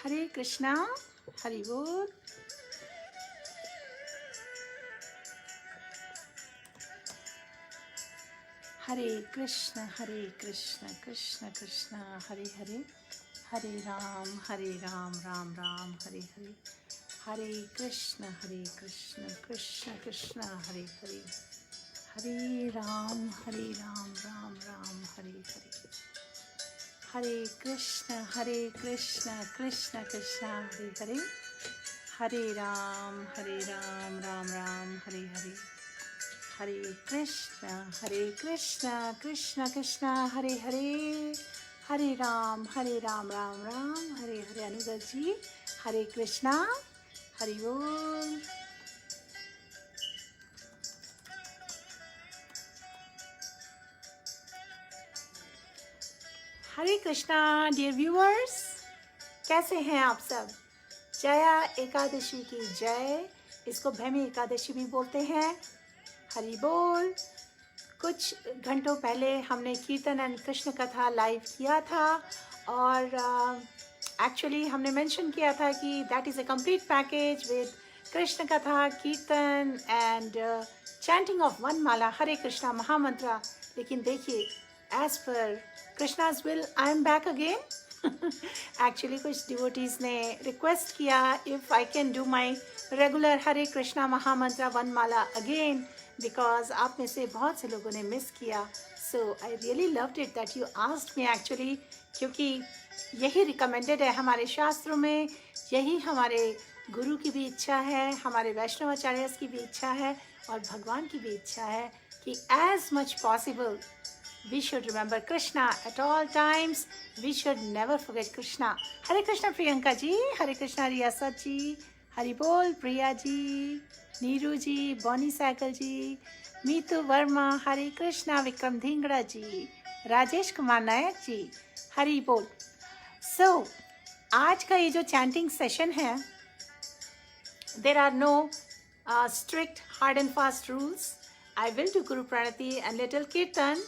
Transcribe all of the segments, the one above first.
हरे कृष्णा, हरि बोल। हरे कृष्ण कृष्ण कृष्ण हरे हरे, हरे राम राम राम हरे हरे, हरे कृष्ण कृष्ण कृष्ण हरे हरे, हरे राम राम राम हरे हरे, हरे कृष्ण कृष्ण कृष्ण हरे हरे, हरे राम राम राम हरे हरे, हरे कृष्ण कृष्ण कृष्ण हरे हरे, हरे राम राम राम हरे हरे। अनुदर जी, हरे कृष्णा, हरि बोल। Hare Krishna dear viewers, कैसे हैं आप सब? जया एकादशी की जय। इसको भैमी एकादशी भी बोलते हैं। हरि बोल। कुछ घंटों पहले हमने कीर्तन एंड कृष्ण कथा लाइव किया था और एक्चुअली हमने मेंशन किया था कि that is a complete package with Krishna katha, kirtan and chanting of one mala Hare Krishna mahamantra. लेकिन देखिए, as per Krishna's will I am back again. Actually कुछ डिवोटीज ने रिक्वेस्ट किया if I can do my regular Hare Krishna mahamantra one Mala again, because आप में से बहुत से लोगों ने मिस किया। So I really loved it that you asked me actually, क्योंकि यही रिकमेंडेड है हमारे शास्त्रों में, यही हमारे गुरु की भी इच्छा है, हमारे वैष्णवाचार्य की भी इच्छा है और भगवान की भी इच्छा है कि as much possible we should remember Krishna at all times. We should never forget Krishna. Hare Krishna Priyanka ji, Hare Krishna Riyasat ji, Hari Bol Priya ji, Neeru ji, Bonnie Saikal ji, Meetu Verma, Hare Krishna Vikram Dhingra ji, Rajesh Kumar Nayak ji, Hari Bol. So, आज का ये जो chanting session है, there are no strict hard and fast rules. I will do Guru Pranati and little Kirtan.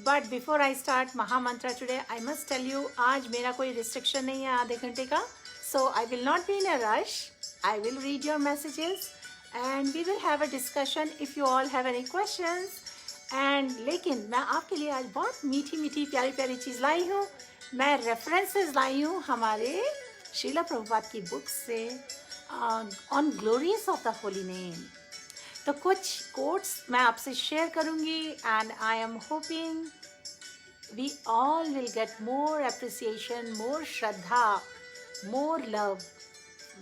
But before I start Mahamantra today, I must tell you, आज मेरा कोई restriction नहीं है आधे घंटे का. So I will not be in a rush. I will read your messages and we will have a discussion if you all have any questions. And लेकिन मैं आपके लिए आज बहुत मीठी मीठी प्यारी प्यारी चीज़ लाई हूँ. मैं references लाई हूँ हमारे श्रीला प्रभुपाद की बुक से on glories of the holy name. तो कुछ कोट्स मैं आपसे शेयर करूंगी and I am hoping we all will get more appreciation, more shraddha, more love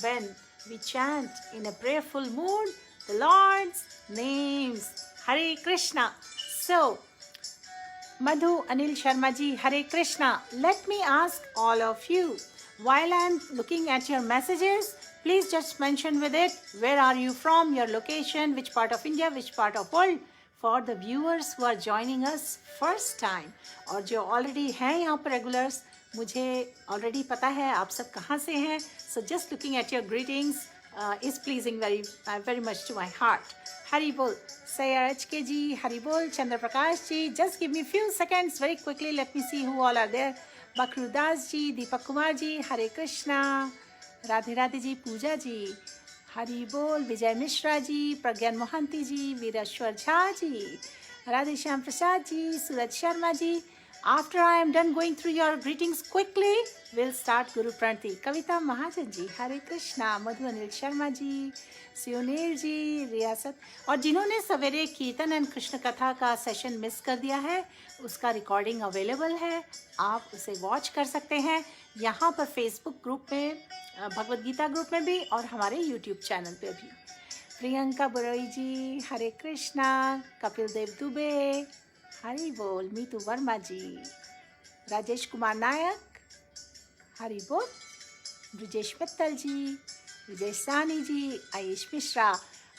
when we chant in a prayerful mood the Lord's names. Hare Krishna. So Madhu Anil Sharma ji, Hare Krishna. Let me ask all of you while I am looking at your messages, please just mention with it where are you from, your location, which part of India, which part of world, for the viewers who are joining us first time. और जो already हैं यहाँ पर regulars, मुझे already पता है आप सब कहाँ से हैं. So just looking at your greetings is pleasing very much to my heart. Hari Bol. Sayaraj ke ji, Hari Bol. Chandra Prakash ji, just give me few seconds very quickly. Let me see who all are there. बकरूदास जी, दीपक कुमार जी, हरे कृष्णा, राधे राधे जी, पूजा जी, हरि बोल, Vijay Mishra ji, Pragyan Mohanty ji, Vireshwar Jha ji, Radhe Shyam Prasad ji, Suraj Sharma ji. After I am done going through your greetings quickly will start Guru Pranati. Kavita Mahajan ji, Hare Krishna, मधु अनिल शर्मा जी, सियोनेर जी, रियासत. और जिन्होंने सवेरे कीर्तन and Krishna कथा का session miss कर दिया है, उसका रिकॉर्डिंग अवेलेबल है, आप उसे वॉच कर सकते हैं यहाँ पर फेसबुक ग्रुप में, भगवद गीता ग्रुप में भी और हमारे यूट्यूब चैनल पे भी. प्रियंका बुरोई जी, हरे कृष्णा, कपिल देव दुबे, हरि बोल, मीतू वर्मा जी, राजेश कुमार नायक, हरि बोल, ब्रिजेश मित्तल जी, विजय सानी जी, आयुष मिश्रा,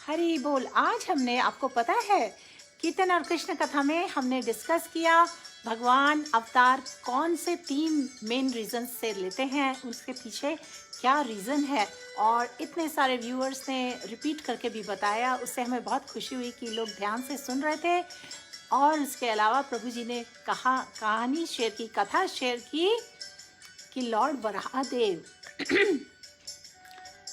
हरि बोल. आज हमने, आपको पता है, कीर्तन और कृष्ण कथा में हमने डिस्कस किया भगवान अवतार कौन से 3 मेन रीजन से लेते हैं, उसके पीछे क्या रीज़न है, और इतने सारे व्यूअर्स ने रिपीट करके भी बताया. उससे हमें बहुत खुशी हुई कि लोग ध्यान से सुन रहे थे. और इसके अलावा प्रभु जी ने कहानी शेयर की, कथा शेयर की कि लॉर्ड वराहदेव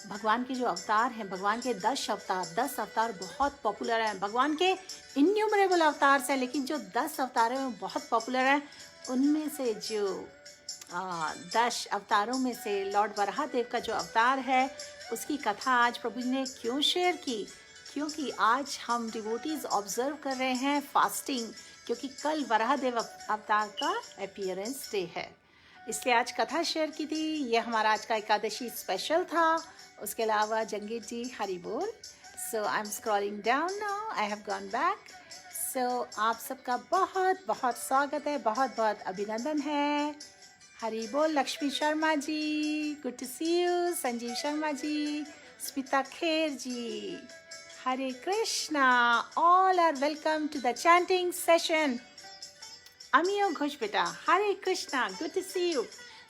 भगवान के जो अवतार हैं, भगवान के 10 अवतार बहुत पॉपुलर हैं। भगवान के इन्यूमरेबल अवतार्स हैं, लेकिन जो 10 अवतार हैं वो बहुत पॉपुलर हैं। उनमें से जो 10 अवतारों में से लॉर्ड वराहदेव का जो अवतार है, उसकी कथा आज प्रभु जी ने क्यों शेयर की? क्योंकि आज हम डिवोटीज ऑब्जर्व कर रहे हैं फास्टिंग, क्योंकि कल वराहदेव अवतार का अपीयरेंस डे है, इसलिए आज कथा शेयर की थी। ये हमारा आज का एकादशी स्पेशल था। उसके अलावा जंगीर जी हरि बोल। So I am scrolling down now, I have gone back. सो आप सबका बहुत बहुत स्वागत है, बहुत बहुत अभिनंदन है। हरि बोल। Lakshmi Sharma ji, good to see you. Sanjeev Sharma ji, Smita Kher ji, Hare Krishna. All are welcome to the chanting session. Amiyo Ghosh बेटा, Hare Krishna, good to see you.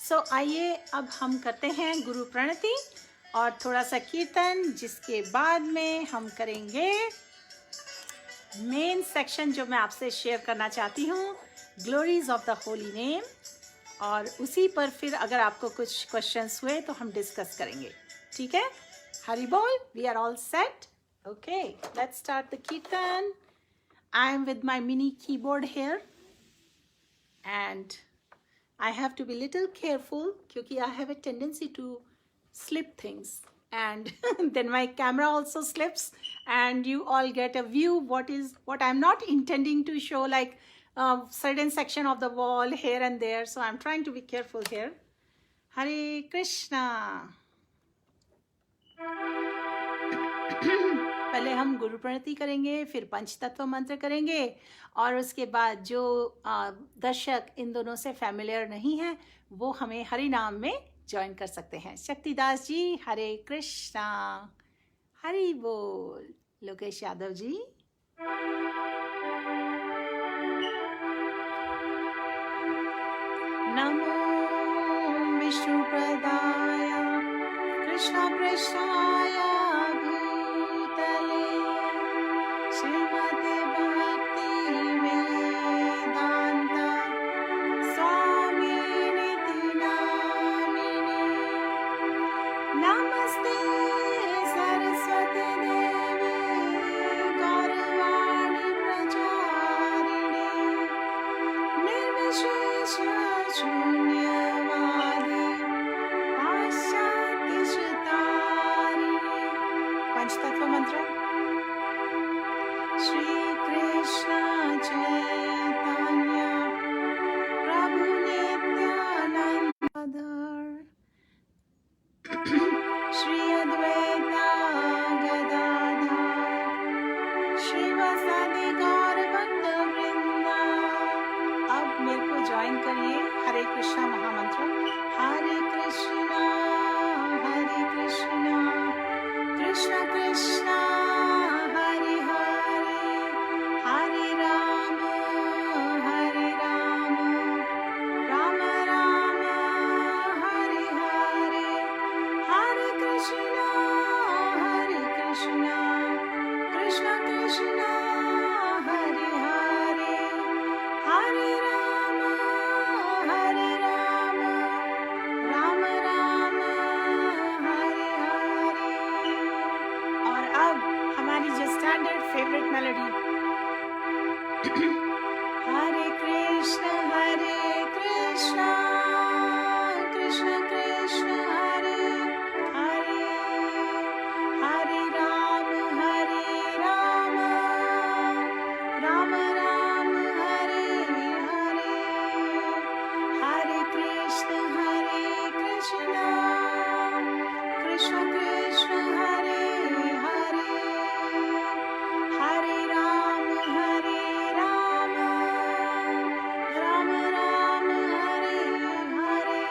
So आइए अब हम करते हैं गुरु प्रणति और थोड़ा सा कीर्तन, जिसके बाद में हम करेंगे मेन सेक्शन जो मैं आपसे शेयर करना चाहती हूँ, glories of the holy name. और उसी पर फिर अगर आपको कुछ क्वेश्चंस हुए तो हम डिस्कस करेंगे, ठीक है? हरि बोल। We are all set. Okay, let's start the kirtan. I am with my mini keyboard here and I have to be little careful because I have a tendency to slip things, and then my camera also slips and you all get a view what I'm not intending to show, like certain section of the wall here and there, so I'm trying to be careful here. Hare Krishna. पहले हम गुरु प्रणति करेंगे, फिर पंचतत्व मंत्र करेंगे, और उसके बाद जो दर्शक इन दोनों से फैमिलियर नहीं है वो हमें हरि नाम में ज्वाइन कर सकते हैं। शक्तिदास जी, हरे कृष्णा, हरि बोल। लोकेश यादव जी, नमो विष्णु प्रदाय कृष्ण पृष्ठाय भूतले श्रीमते भक्ति वेदांत स्वामी निति नामिने नमस्ते सरस्वती देवी गौरवाणी प्रचारिणे निर्विशेष शून्यवादी पाश्चात्य सुतारिणे। पंचतत्व मंत्र। श्री कृष्ण चैतन्य प्रभु नित्यानंद श्री अद्वैत गदाधर श्रीवासादि गौर भक्त वृंद। अब मेरे को ज्वाइन करिए हरे कृष्णा महामंत्र। हरे कृष्णा कृष्ण कृष्ण हरे हरे, हरे राम राम राम हरे हरे, हरे कृष्ण कृष्ण कृष्ण हरे हरे, हरे राम राम राम हरे हरे। और अब हमारी जो स्टैंडर्ड फेवरेट मेलोडी, हरे कृष्ण कृष्ण कृष्ण हरे हरे, हरे राम राम राम हरे हरे, हरे कृष्ण कृष्ण कृष्ण हरे हरे, हरे राम राम राम हरे हरे।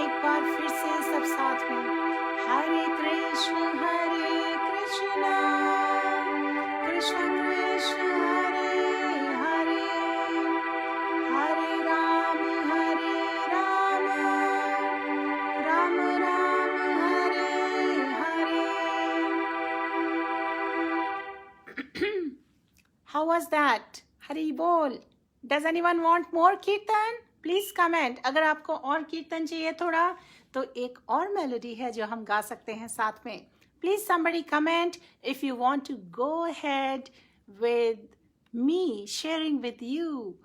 एक बार फिर से सब साथ में, हरे कृष्ण कृष्ण कृष्ण हरे हरे, हरे Ram Ram Ram Hare Hare. How was that? Hari bol. Does anyone want more kirtan? Please comment. अगर आपको और कीर्तन चाहिए थोड़ा तो एक और मेलोडी है जो हम गा सकते हैं साथ में। Please somebody comment if you want to go ahead with me sharing with you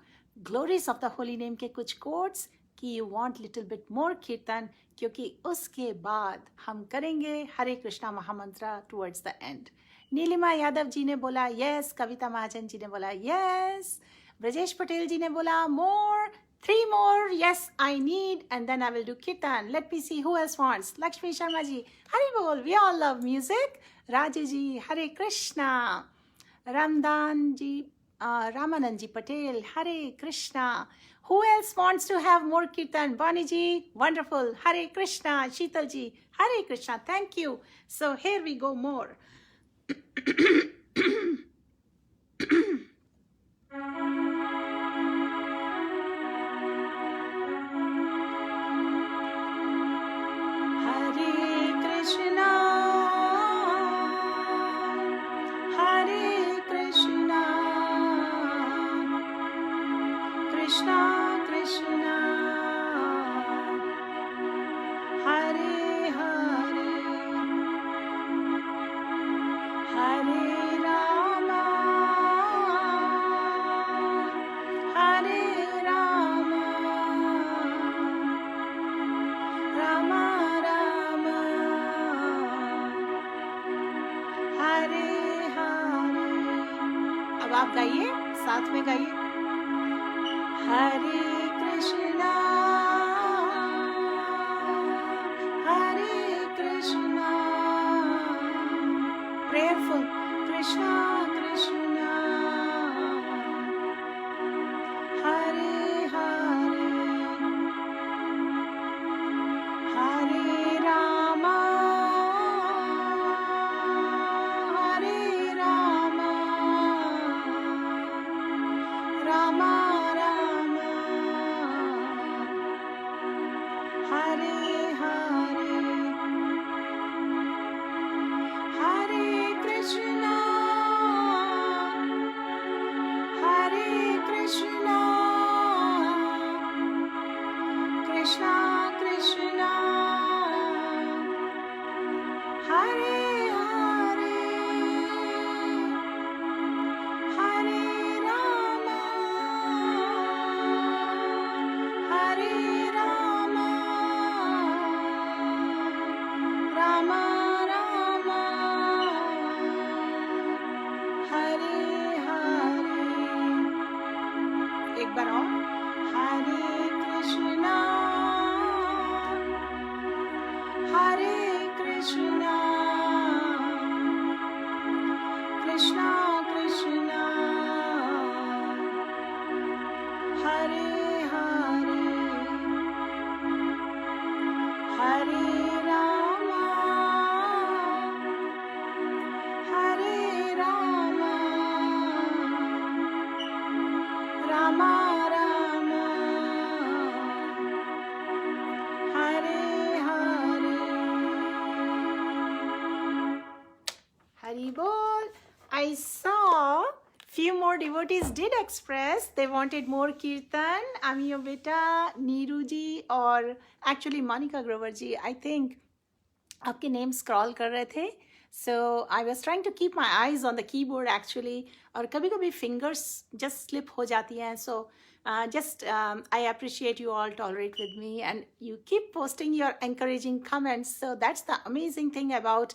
glories of the holy name के कुछ quotes कि you want little bit more कीर्तन, क्योंकि उसके बाद हम करेंगे हरे कृष्णा महामंत्र towards the end। Nilima Yadav ji ने बोला यस, कविता महाजन जी ने बोला यस, ब्रजेश पटेल जी ने बोला मोर, 3 more, yes, I need, and then I will do kirtan. Let me see who else wants. Lakshmi Sharma ji, Hari Bol, we all love music. Raju ji, Hare Krishna. Ramdan ji, Ramanand ji Patel, Hare Krishna. Who else wants to have more kirtan? Bani ji, wonderful. Hare Krishna. Sheetal ji, Hare Krishna. Thank you. So here we go more. आप गाइए, साथ में गाइए। हरे Krishna prayerful, Krishna Krishna Hare Hare, हरे रामा रामा रामा हरे हरे, हरे कृष्णा कृष्णा कृष्णा हरे हरे, हरे रामा रामा रामा हरे हरे। एक बार और, हरे कृष्णा कृष्णा कृष्णा हरे हरे, हरे Rama Rama Rama Hare Hare. Hari Bol. I saw few more devotees did express they wanted more kirtan. Amiyo beta, Neeru ji और actually Monica Grover ji, I think आपके name scroll कर रहे थे. So I was trying to keep my eyes on the keyboard actually, और कभी-कभी fingers just slip हो जाती हैं. So I appreciate you all tolerate with me and you keep posting your encouraging comments. So that's the amazing thing about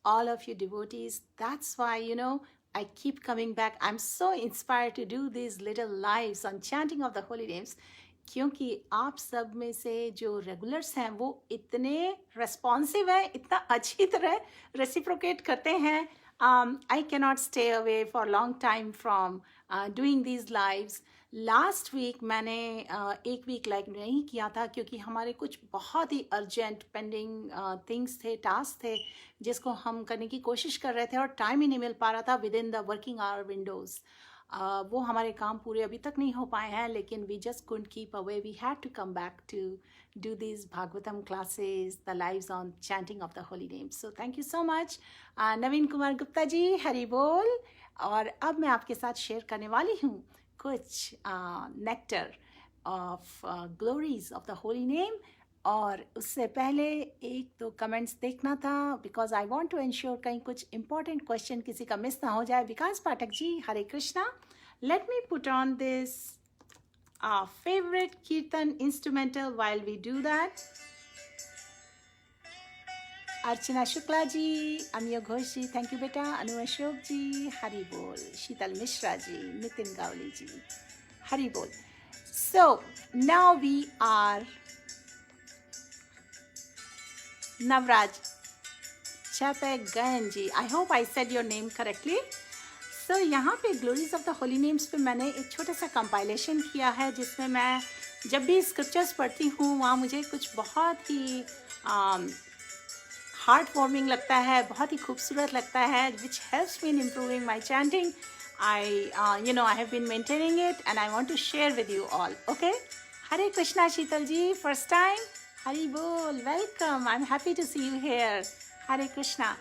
all of you devotees. That's why, I keep coming back. I'm so inspired to do these little lives on chanting of the holy names. क्योंकि आप सब में से जो regulars हैं वो इतने responsive हैं, इतना अच्छी तरह रेसिप्रोकेट करते हैं. I cannot stay away for a long time from doing these lives. Last week मैंने एक वीक लाइक नहीं किया था क्योंकि हमारे कुछ बहुत ही अर्जेंट पेंडिंग थिंग्स थे, टास्क थे जिसको हम करने की कोशिश कर रहे थे और टाइम ही नहीं मिल पा रहा था with in the working hour Windows. वो हमारे काम पूरे अभी तक नहीं हो पाए हैं, लेकिन we just couldn't keep away. We had to come back to do this Bhagavatam classes, the lives on chanting of the holy names. So thank you so much Naveen Kumar Gupta ji, Hari बोल. और अब मैं आपके साथ शेयर करने वाली हूँ कुछ nectar of glories of the holy name. और उससे पहले एक दो कमेंट्स देखना था because I want to ensure कहीं कुछ इंपॉर्टेंट क्वेश्चन किसी का मिस ना हो जाए. Vikas Pathak ji, Hare Krishna. Let me put on this favourite kirtan instrumental while we do that. Archana Shukla ji, Amiya Ghosh ji, thank you बेटा. अनु अशोक जी, हरि बोल. शीतल मिश्रा जी, नितिन गावली जी, हरि बोल. So now we are Navraj Chapagan ji. I hope I said your name correctly. So यहाँ पे glories of the holy names पे मैंने एक छोटा सा कंपाइलेशन किया है जिसमें मैं जब भी स्क्रिप्चर्स पढ़ती हूँ वहाँ मुझे कुछ बहुत ही हार्ट वार्मिंग लगता है, बहुत ही खूबसूरत लगता है, which helps me in improving my chanting. I have been maintaining it and I want to share with you all. Okay? Hare Krishna Sheetal ji, first time. Hari Bol, welcome. I'm happy to see you here. Hare Krishna.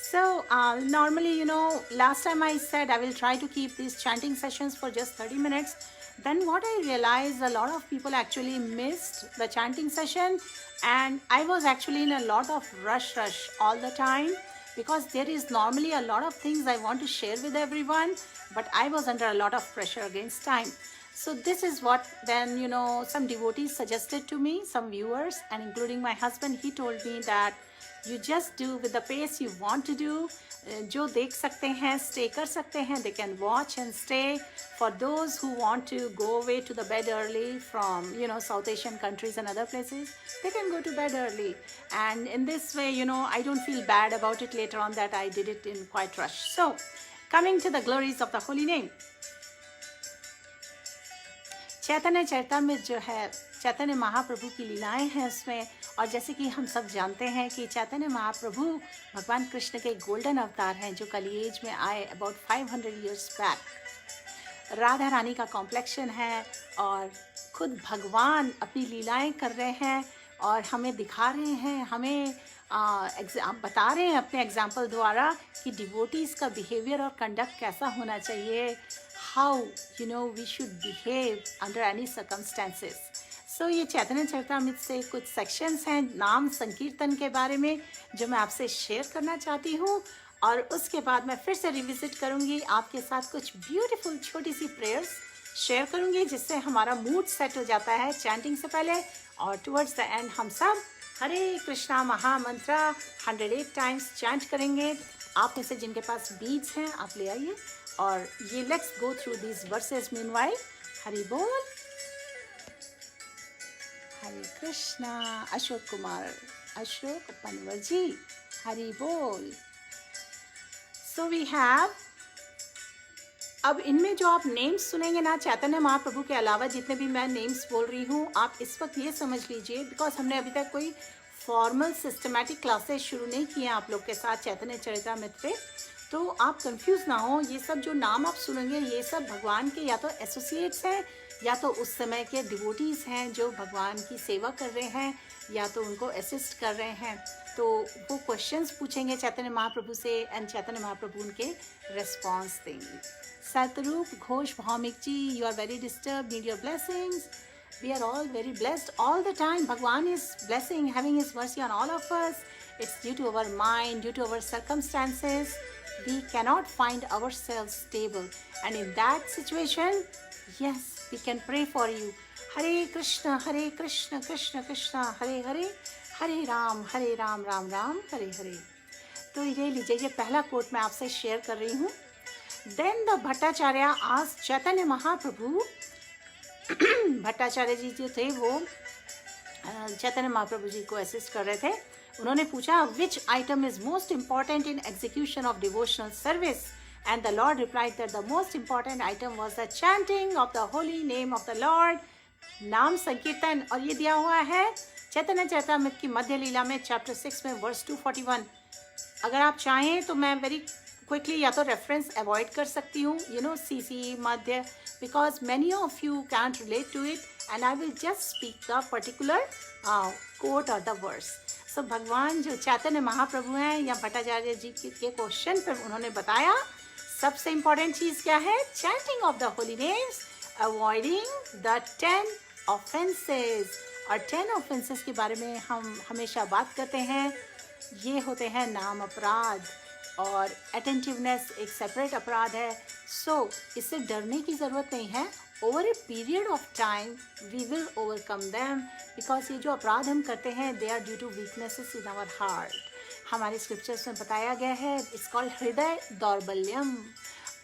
So, normally, last time I said I will try to keep these chanting sessions for just 30 minutes. Then what I realized, a lot of people actually missed the chanting session and I was actually in a lot of rush all the time. Because there is normally a lot of things I want to share with everyone, but I was under a lot of pressure against time. So this is what then, some devotees suggested to me, some viewers, and including my husband, he told me that you just do with the pace you want to do. जो देख सकते हैं, stay कर सकते हैं, they can watch and stay. For those who want to go away to the bed early from, South Asian countries and other places, they can go to bed early. And in this way, I don't feel bad about it later on that I did it in quite rush. So, coming to the glories of the holy name. चैतन्य चरितामृत जो है, चैतन्य महाप्रभु की लीलाएं हैं उसमें. और जैसे कि हम सब जानते हैं कि चैतन्य महाप्रभु भगवान कृष्ण के गोल्डन अवतार हैं जो कलियुग में आए about 500 years back. Radha Rani का कॉम्प्लेक्शन है और खुद भगवान अपनी लीलाएं कर रहे हैं और हमें दिखा रहे हैं, हमें बता रहे हैं अपने एग्जाम्पल द्वारा कि डिवोटीज़ का बिहेवियर और कंडक्ट कैसा होना चाहिए. How we should behave under any circumstances. So ये चैतन्य चरितामृत से कुछ सेक्शंस हैं नाम संकीर्तन के बारे में जो मैं आपसे शेयर करना चाहती हूँ. और उसके बाद मैं फिर से रिविजिट करूँगी आपके साथ कुछ ब्यूटीफुल छोटी सी प्रेयर्स शेयर करूँगी जिससे हमारा मूड सेट हो जाता है चैंटिंग से पहले. और टुवर्ड्स द एंड हम सब हरे कृष्णा महामंत्रा 108 टाइम्स चैंट करेंगे. आप में से जिनके पास बीड्स हैं आप ले आइए और ये let's go through these versus meanwhile. Hari बोल. हरे कृष्णा. अशोक कुमार, अशोक पनवर जी, हरि बोल. सो वी हैव, अब इनमें जो आप नेम्स सुनेंगे ना चैतन्य महाप्रभु के अलावा जितने भी मैं नेम्स बोल रही हूँ, आप इस वक्त ये समझ लीजिए बिकॉज हमने अभी तक कोई फॉर्मल सिस्टमैटिक क्लासेस शुरू नहीं किए हैं आप लोग के साथ चैतन्य चरितामृत पे, तो आप कंफ्यूज ना हो. ये सब जो नाम आप सुनेंगे ये सब भगवान के या तो एसोसिएट्स हैं या तो उस समय के डिवोटीज़ हैं जो भगवान की सेवा कर रहे हैं या तो उनको असिस्ट कर रहे हैं. तो वो क्वेश्चंस पूछेंगे चैतन्य महाप्रभु से एंड चैतन्य महाप्रभु उनके रिस्पॉन्स देंगे. Satarup Ghosh Bhowmik ji, you are very disturb, need your blessings. We are all very blessed all the time. Bhagwan is blessing, having his mercy on all of us. It's due to our mind, due to our circumstances. We cannot find ourselves stable. And in that situation, yes, we can pray for you. Hare Krishna, Krishna Krishna, Hare Hare, Hare Ram, Ram Ram, Hare Hare. तो ये लीजिए, ये पहला coat मैं आपसे share कर रही हूँ. Then the Bhattacharya asked Chaitanya Mahaprabhu. Bhattacharya जी जो थे वो चैतन्य महाप्रभु जी को असिस्ट कर रहे थे. उन्होंने पूछा विच item is most important in execution of devotional service and the Lord replied that the most important item was the chanting of the holy name of the Lord. Naam संकीर्तन. और ये दिया हुआ है चैतन्य चरितामृत की मध्य लीला में चैप्टर 6 में वर्स 241. अगर आप चाहें तो मैं वेरी क्विकली या तो रेफरेंस अवॉइड कर सकती हूँ, CC Madhya, because many of you can't relate to it and I will just speak the particular quote or the verse. So भगवान जो चैतन्य महाप्रभु हैं या भट्टाचार्य जी के क्वेश्चन पर उन्होंने बताया सबसे इम्पॉर्टेंट चीज़ क्या है? Chanting of the holy names, avoiding the 10 offences, और 10 ऑफेंसेस के बारे में हम हमेशा बात करते हैं। ये होते हैं नाम अपराध, और अटेंटिवनेस एक सेपरेट अपराध है। सो इससे डरने की ज़रूरत नहीं है। Over a period of time we will overcome them, because ये जो अपराध हम करते हैं they are due to weaknesses in our heart. हमारे स्क्रिप्चर्स में बताया गया है, इट्स कॉल्ड हृदय दौर्बल्यम।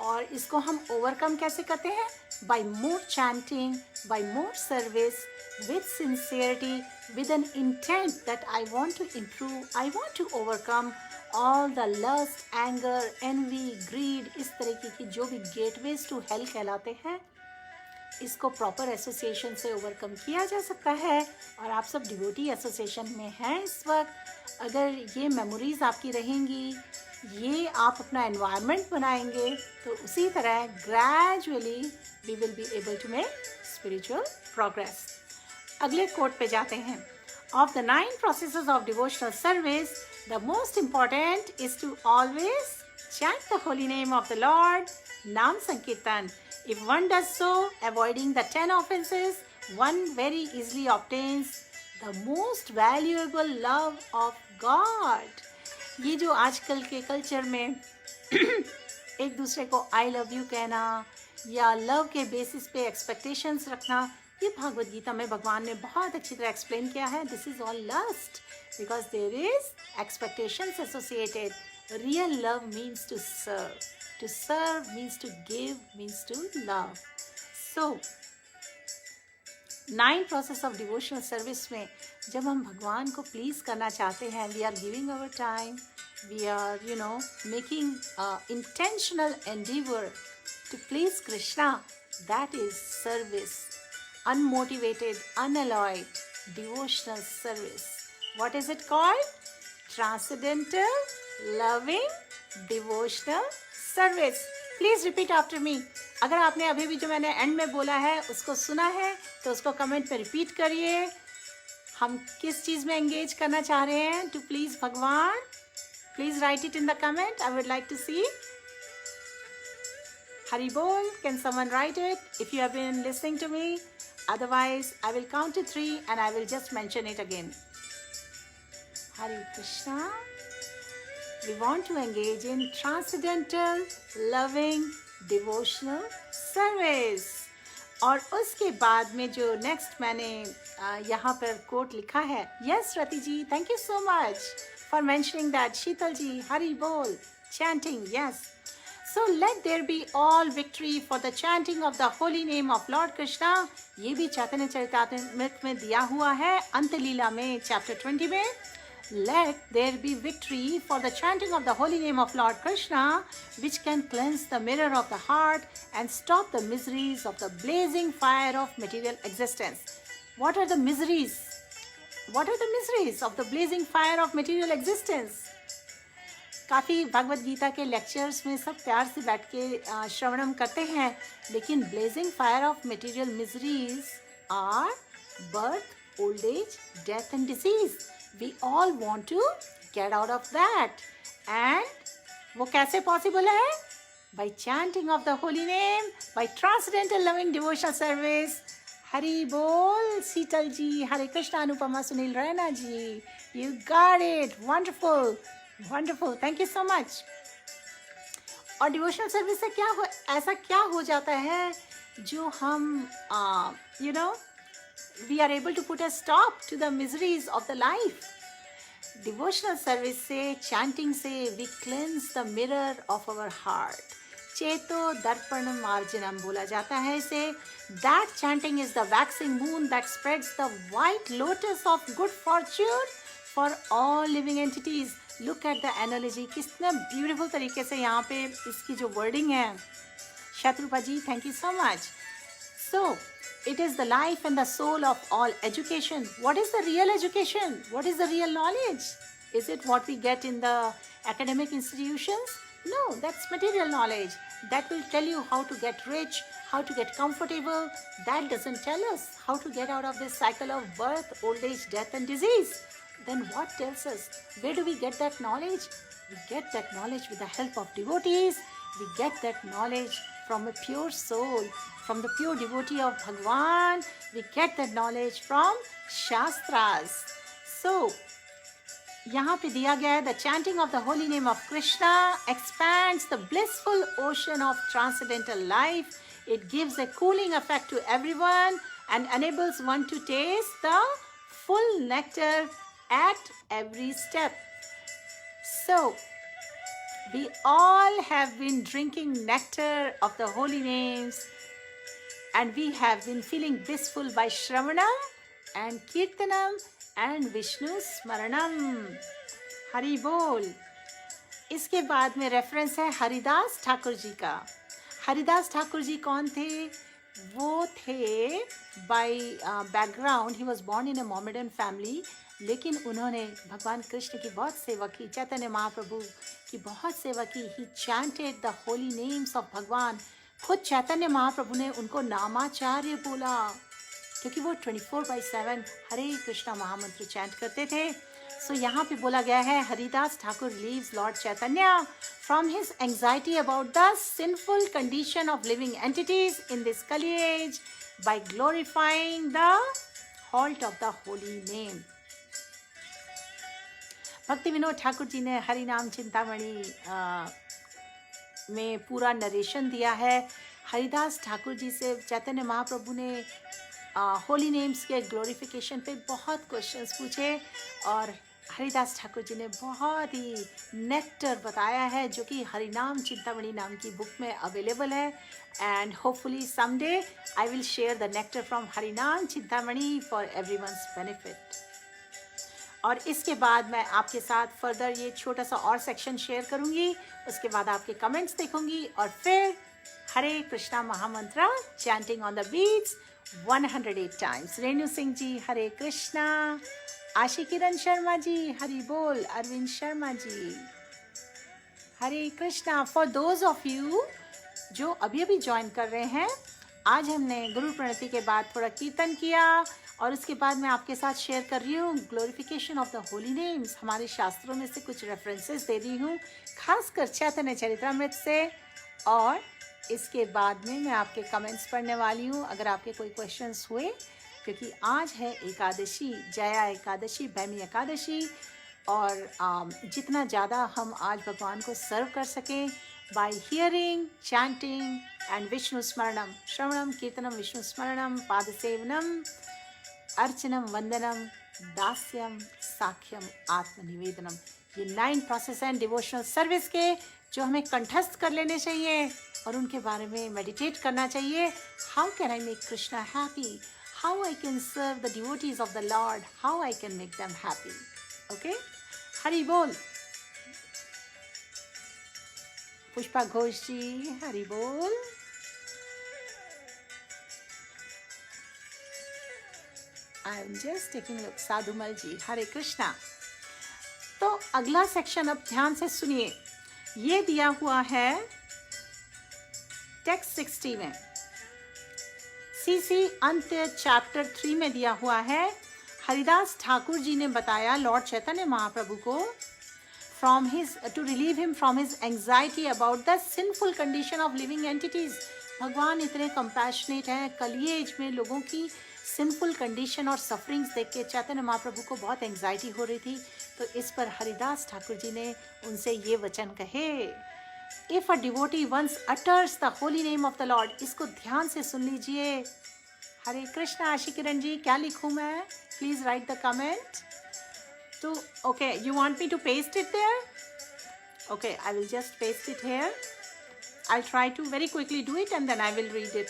और इसको हम ओवरकम कैसे करते हैं? By more chanting, by more service, with sincerity, with an intent that I want to improve, I want to overcome all the lust, anger, envy, greed, इस तरीके की जो भी gateways to hell कहलाते हैं, इसको प्रॉपर एसोसिएशन से overcome किया जा सकता है। और आप सब डिवोटी एसोसिएशन में हैं इस वक्त। अगर ये मेमोरीज आपकी रहेंगी, ये आप अपना एनवायरनमेंट बनाएंगे, तो उसी तरह gradually we will be able to make spiritual progress. अगले कोट पे जाते हैं। Of the 9 processes of devotional service, the most important is to always chant the holy name of the Lord, naam sankirtan. If one does so, avoiding the 10 offenses, one very easily obtains the most valuable love of God. ये जो आजकल के culture में एक दूसरे को I love you कहना या लव के बेसिस पे एक्सपेक्टेशंस रखना, ये भागवत गीता में भगवान ने बहुत अच्छी तरह एक्सप्लेन किया है। This is all lust because there is expectations associated. Real love means to serve. To serve means to give, means to love. So, 9 process of devotional service में जब हम भगवान को प्लीज़ करना चाहते हैं, we are giving our time, we are making intentional endeavor to please Krishna. That is service, unmotivated, unalloyed devotional service. What is it called? Transcendental, loving, devotional service. Please repeat after me. अगर आपने अभी भी जो मैंने and में बोला है उसको सुना है तो उसको कमेंट पे रिपीट करिए. हम किस चीज़ में एंगेज करना चाह रहे हैं to please Bhagwan? Please write it in the comment. I would like to see. Hari बोल. Can someone write it if you have been listening to me? Otherwise I will count to 3 and I will just mention it again. Hare Krishna. We want to engage in transcendental, loving, devotional service. और उसके बाद में जो next मैंने यहाँ पर quote लिखा है. Yes Rati ji, thank you so much for mentioning that. Sheetal ji, Hari बोल. Chanting, yes. So let there be all victory for the chanting of the holy name of Lord Krishna. ये भी चैतन्य चरितामृत में दिया हुआ है, अंतलीला में चैप्टर 20 में. Let there be victory for the chanting of the holy name of Lord Krishna, which can cleanse the mirror of the heart and stop the miseries of the blazing fire of material existence. What are the miseries? What are the miseries of the blazing fire of material existence? काफ़ी भगवत गीता के lectures में सब प्यार से बैठ के श्रवणम करते हैं, लेकिन blazing fire of material miseries are birth, old age, death and disease. We all want to get out of that. And वो कैसे possible है? By chanting of the holy name, by transcendental loving devotional service. Hari बोल. शीतल जी, हरे कृष्णा. अनुपमा, सुनील, रैना जी, you got it. Wonderful, wonderful. Thank you so much. और devotional service से ऐसा क्या हो जाता है जो हम we are able to put a stop to the miseries of the life. Devotional service से, chanting से, we cleanse the mirror of our heart. चेतो दर्पण मार्जनम बोला जाता है इसे. That chanting is the waxing moon that spreads the white lotus of good fortune for all living entities. Look at the analogy. कितना beautiful तरीके से यहाँ पे इसकी जो wording है. शत्रुपा जी, thank you so much. So, it is the life and the soul of all education. What is the real education? What is the real knowledge? Is it what we get in the academic institutions? No, that's material knowledge. That will tell you how to get rich, how to get comfortable. That doesn't tell us how to get out of this cycle of birth, old age, death and disease. Then what tells us? Where do we get that knowledge? We get that knowledge with the help of devotees. We get that knowledge from a pure soul, from the pure devotee of Bhagwan. We get that knowledge from Shastras. So, यहाँ पे दिया गया है, the chanting of the holy name of Krishna expands the blissful ocean of transcendental life. It gives a cooling effect to everyone and enables one to taste the full nectar at every step. So, we all have been drinking nectar of the holy names, and we have been feeling blissful by Shravanam and Kirtanam and Vishnu Smaranam. Hari बोल. इसके बाद में reference है हरिदास ठाकुर जी का. हरिदास ठाकुर जी कौन थे? वो थे by background, he was born in a Mohammedan family, लेकिन उन्होंने भगवान कृष्ण की बहुत सेवा की, चैतन्य महाप्रभु की बहुत सेवा की. He chanted the holy names of Bhagwan. खुद चैतन्य महाप्रभु ने उनको नामाचार्य बोला, क्योंकि वो 24/7 हरे कृष्णा महामंत्र चैंट करते थे. सो यहाँ पे बोला गया है, Haridas Thakur leaves lord Chaitanya from his anxiety about the sinful condition of living entities in this Kali age by glorifying the halt of the holy name. Bhakti Vinod Thakur ji ने हरिनाम चिंतामणि में पूरा नरेशन दिया है. हरिदास ठाकुर जी से चैतन्य महाप्रभु ने होली नेम्स के ग्लोरिफिकेशन पे बहुत क्वेश्चंस पूछे, और हरिदास ठाकुर जी ने बहुत ही नेक्टर बताया है, जो कि हरिनाम चिंतामणि नाम की बुक में अवेलेबल है. And hopefully someday I will share the nectar from हरिनाम चिंतामणि फॉर एवरीवन्स बेनिफिट. और इसके बाद मैं आपके साथ फर्दर ये छोटा सा और सेक्शन शेयर करूँगी. उसके बाद आपके कमेंट्स देखूंगी, और फिर Hare Krishna mahamantra chanting on the beats 108 times. Renu Singh ji Hare Krishna. Ashi Kiran Sharma ji Hari बोल. Arvind Sharma ji Hare Krishna. For those of you जो अभी अभी ज्वाइन कर रहे हैं, आज हमने गुरु प्रणति के बाद थोड़ा कीर्तन किया, और उसके बाद मैं आपके साथ शेयर कर रही हूँ glorification of the holy names. हमारे शास्त्रों में से कुछ रेफरेंसेस दे रही हूँ, खासकर चैतन्य चरितमृत से. और इसके बाद में मैं आपके कमेंट्स पढ़ने वाली हूँ, अगर आपके कोई क्वेश्चंस हुए, क्योंकि आज है एकादशी, जया एकादशी, भैमी एकादशी. और जितना ज़्यादा हम आज भगवान को सर्व कर सकें by hearing, chanting and Vishnu smaranam, shravanam, kirtanam, Vishnu smaranam, pada sevanam, अर्चनम, वंदनम, दास्यम, साख्यम, आत्मनिवेदनम. ये 9 प्रोसेस एंड डिवोशनल सर्विस के जो हमें कंठस्थ कर लेने चाहिए और उनके बारे में मेडिटेट करना चाहिए. How can I make Krishna happy, how I can serve the devotees of the lord, how I can make them happy. Okay, Hari बोल. पुष्पा घोष जी हरि बोल. I am just taking look. Sadhumal ji Hare Krishna. तो अगला सेक्शन अब ध्यान से सुनिए. ये दिया हुआ है टेक्स्ट 60 में, सीसी अंत्य चैप्टर 3 में दिया हुआ है. हरिदास ठाकुर जी ने बताया लॉर्ड चैतन्य महाप्रभु को from his to relieve him from his anxiety about the sinful condition of living entities. भगवान इतने कंपैशनेट हैं, कलिएज में लोगों की सिंफुल कंडीशन और सफरिंग्स देख के चैतन्य महाप्रभु को बहुत एंग्जाइटी हो रही थी. तो इस पर हरिदास ठाकुर जी ने उनसे ये वचन कहे. If a devotee once utters the holy name of the Lord, इसको ध्यान से सुन लीजिए. हरे कृष्णा. आशी किरण जी क्या लिखूं मैं? Please write the comment. तो okay, you want me to paste it there? Okay, I will just paste it here. I'll try to very quickly do it and then I will read it,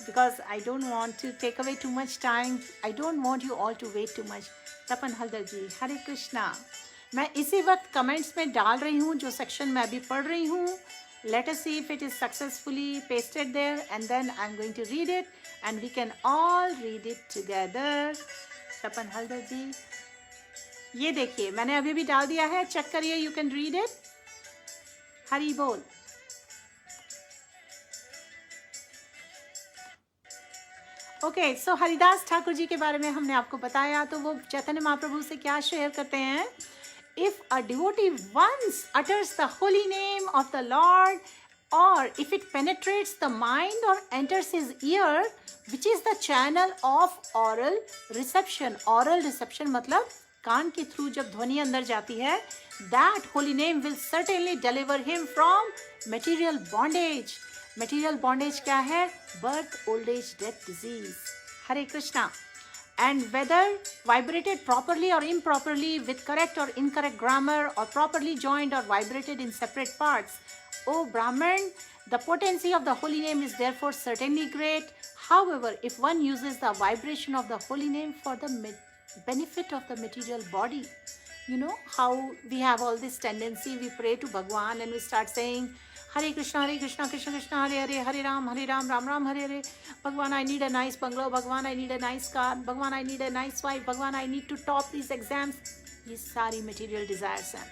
because I don't want to take away too much time. I don't want you all to wait too much. तपन हल्दर जी हरे कृष्णा. मैं इसी वक्त comments में डाल रही हूँ जो section मैं अभी पढ़ रही हूँ. Let us see if it is successfully pasted there, and then I'm going to read it and we can all read it together. तपन हल्दर जी ये देखिए मैंने अभी भी डाल दिया है, चेक करिए. You can read it. Hari बोल. ओके, सो हरिदास ठाकुर जी के बारे में हमने आपको बताया. तो वो चैतन्य महाप्रभु से क्या शेयर करते हैं? If a devotee once utters the holy name of the Lord or if it penetrates the mind or enters his ear, which is the channel of oral reception. Oral reception मतलब कान के through जब ध्वनि अंदर जाती है, that holy name will certainly deliver him from material bondage. Material bondage क्या है? Birth, old age, death, disease. Hare Krishna. And whether vibrated properly or improperly, with correct or incorrect grammar, or properly joined or vibrated in separate parts, O Brahman, the potency of the holy name is therefore certainly great. However, if one uses the vibration of the holy name for the benefit of the material body, you know how we have all this tendency, we pray to Bhagwan and we start saying Hare Krishna, Krishna Krishna, Hare Hare, Hare Ram, Ram Ram, Hare Hare. Bhagwan, I need a nice bungalow. Bhagwan, I need a nice car. Bhagwan, I need a nice wife. Bhagwan, I need to top these exams. ये सारी material desires हैं.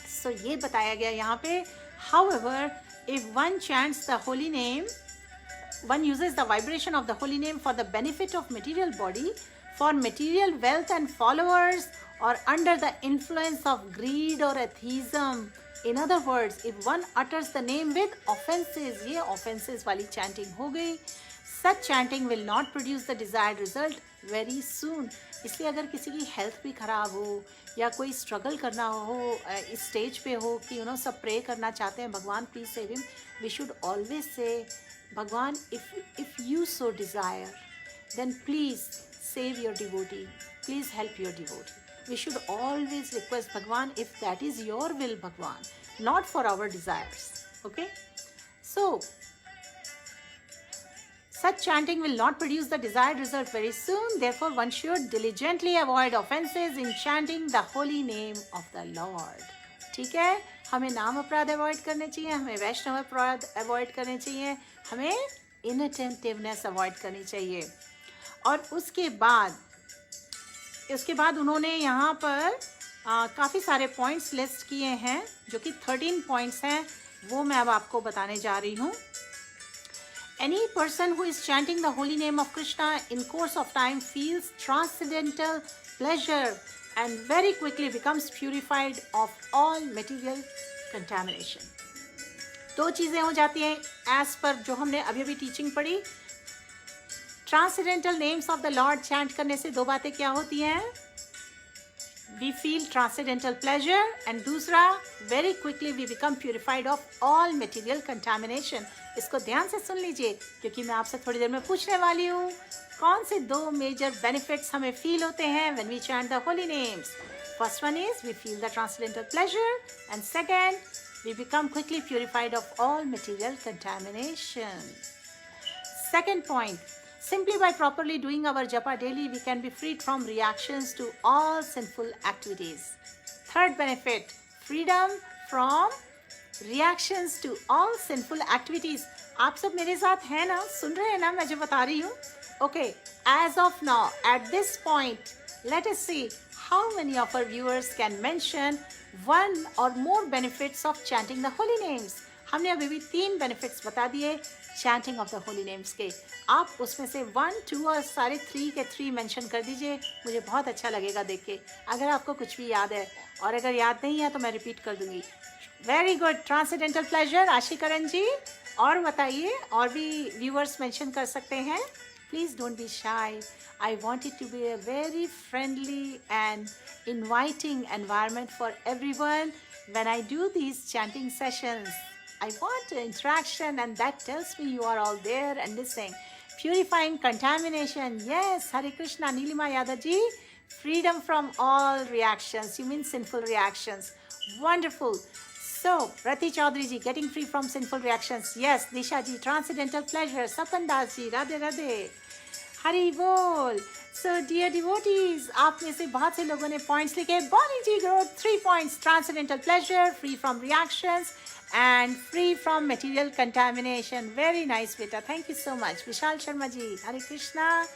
So ये बताया गया यहाँ पे. However, if one chants the holy name, one uses the vibration of the holy name for the benefit of material body, for material wealth and followers, or under the influence of greed or atheism. In other words, if one utters the name with offenses, ये offenses वाली chanting हो गई, such chanting will not produce the desired result very soon. इसलिए अगर किसी की health भी खराब हो या कोई struggle करना हो, इस stage पे हो कि सब pray करना चाहते हैं, भगवान please save him, we should always say, Bhagwan, if you so desire, then please save your devotee, please help your devotee. We should always request Bhagwan if that is your will, Bhagwan, not for our desires. Okay? So, such chanting will not produce the desired result very soon. Therefore, one should diligently avoid offenses in chanting the holy name of the Lord. ठीक है? हमें नाम अपराध avoid करने चाहिए, हमें वैष्णव अपराध avoid करने चाहिए, हमें इनअटेंटिवनेस अवॉइड करनी चाहिए. और उसके बाद उन्होंने यहाँ पर काफ़ी सारे पॉइंट्स लिस्ट किए हैं जो कि 13 पॉइंट्स हैं, वो मैं अब आपको बताने जा रही हूँ. Any person who is chanting the holy name of Krishna in course of time feels transcendental pleasure and very quickly becomes purified of all material contamination. दो चीज़ें हो जाती हैं as per जो हमने अभी टीचिंग पढ़ी. Transcendental names of the Lord chant करने से दो बातें क्या होती हैं? We feel transcendental pleasure, and दूसरा very quickly we become purified of all material contamination. इसको ध्यान से सुन लीजिए क्योंकि मैं आपसे थोड़ी देर में पूछने वाली हूँ कौन से दो major benefits हमें feel होते हैं when we chant the holy names. First one is we feel the transcendental pleasure, and second we become quickly purified of all material contamination. Second point. Simply by properly doing our japa daily, we can be freed from reactions to all sinful activities. Third benefit, freedom from reactions to all sinful activities. आप सब मेरे साथ हैं ना, सुन रहे हैं ना मैं जो बता रही हूँ? Okay, as of now, at this point, let us see how many of our viewers can mention one or more benefits of chanting the holy names. हमने अभी भी 3 benefits बता दिए chanting of the holy names के. आप उसमें से 1, 2 और सारे 3 के 3 मेंशन कर दीजिए, मुझे बहुत अच्छा लगेगा देख के. अगर आपको कुछ भी याद है और अगर याद नहीं है तो मैं रिपीट कर दूंगी. Very good. ट्रांसेंडेंटल प्लेजर आशिकरण जी, और बताइए, और भी व्यूअर्स मेंशन कर सकते हैं. प्लीज़ डोंट बी शाई. I want it to be a very friendly and inviting environment for everyone when I do these chanting sessions. I want interaction, and that tells me you are all there and listening. Purifying contamination. Yes, Hare Krishna, Nilima Yadav ji. Freedom from all reactions. You mean sinful reactions. Wonderful. So, Rati Chaudhary ji, getting free from sinful reactions. Yes, Disha ji, transcendental pleasure. Sapan Das ji, Radhe Radhe. Hari Bol. So, dear devotees, आप में से बहुत से लोगों ने points लिखे. Bonnie ji wrote 3 points. Transcendental pleasure, free from reactions, and free from material contamination. Very nice, beta. Thank you so much. Vishal Sharma ji, Hare Krishna.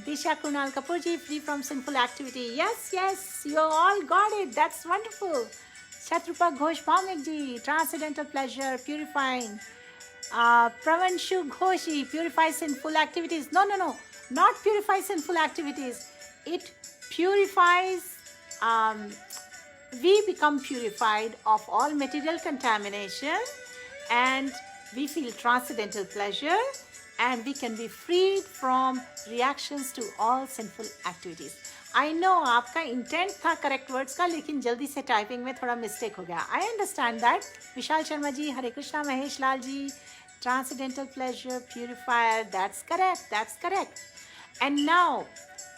Disha Kunal Kapoor ji, free from sinful activity. Yes, yes, you all got it. That's wonderful. Shatrupa Ghosh Bhamik ji, transcendental pleasure, purifying. Pravanshu Ghoshi, purify sinful activities. No, not purify sinful activities. It purifies, we become purified of all material contamination, and we feel transcendental pleasure and we can be freed from reactions to all sinful activities. I know आपका intent था correct words का, लेकिन जल्दी से typing में थोड़ा mistake हो गया. I understand that. Vishal Sharma ji, Hare Krishna, Mahesh Lal ji, transcendental pleasure purifier, that's correct, that's correct. And now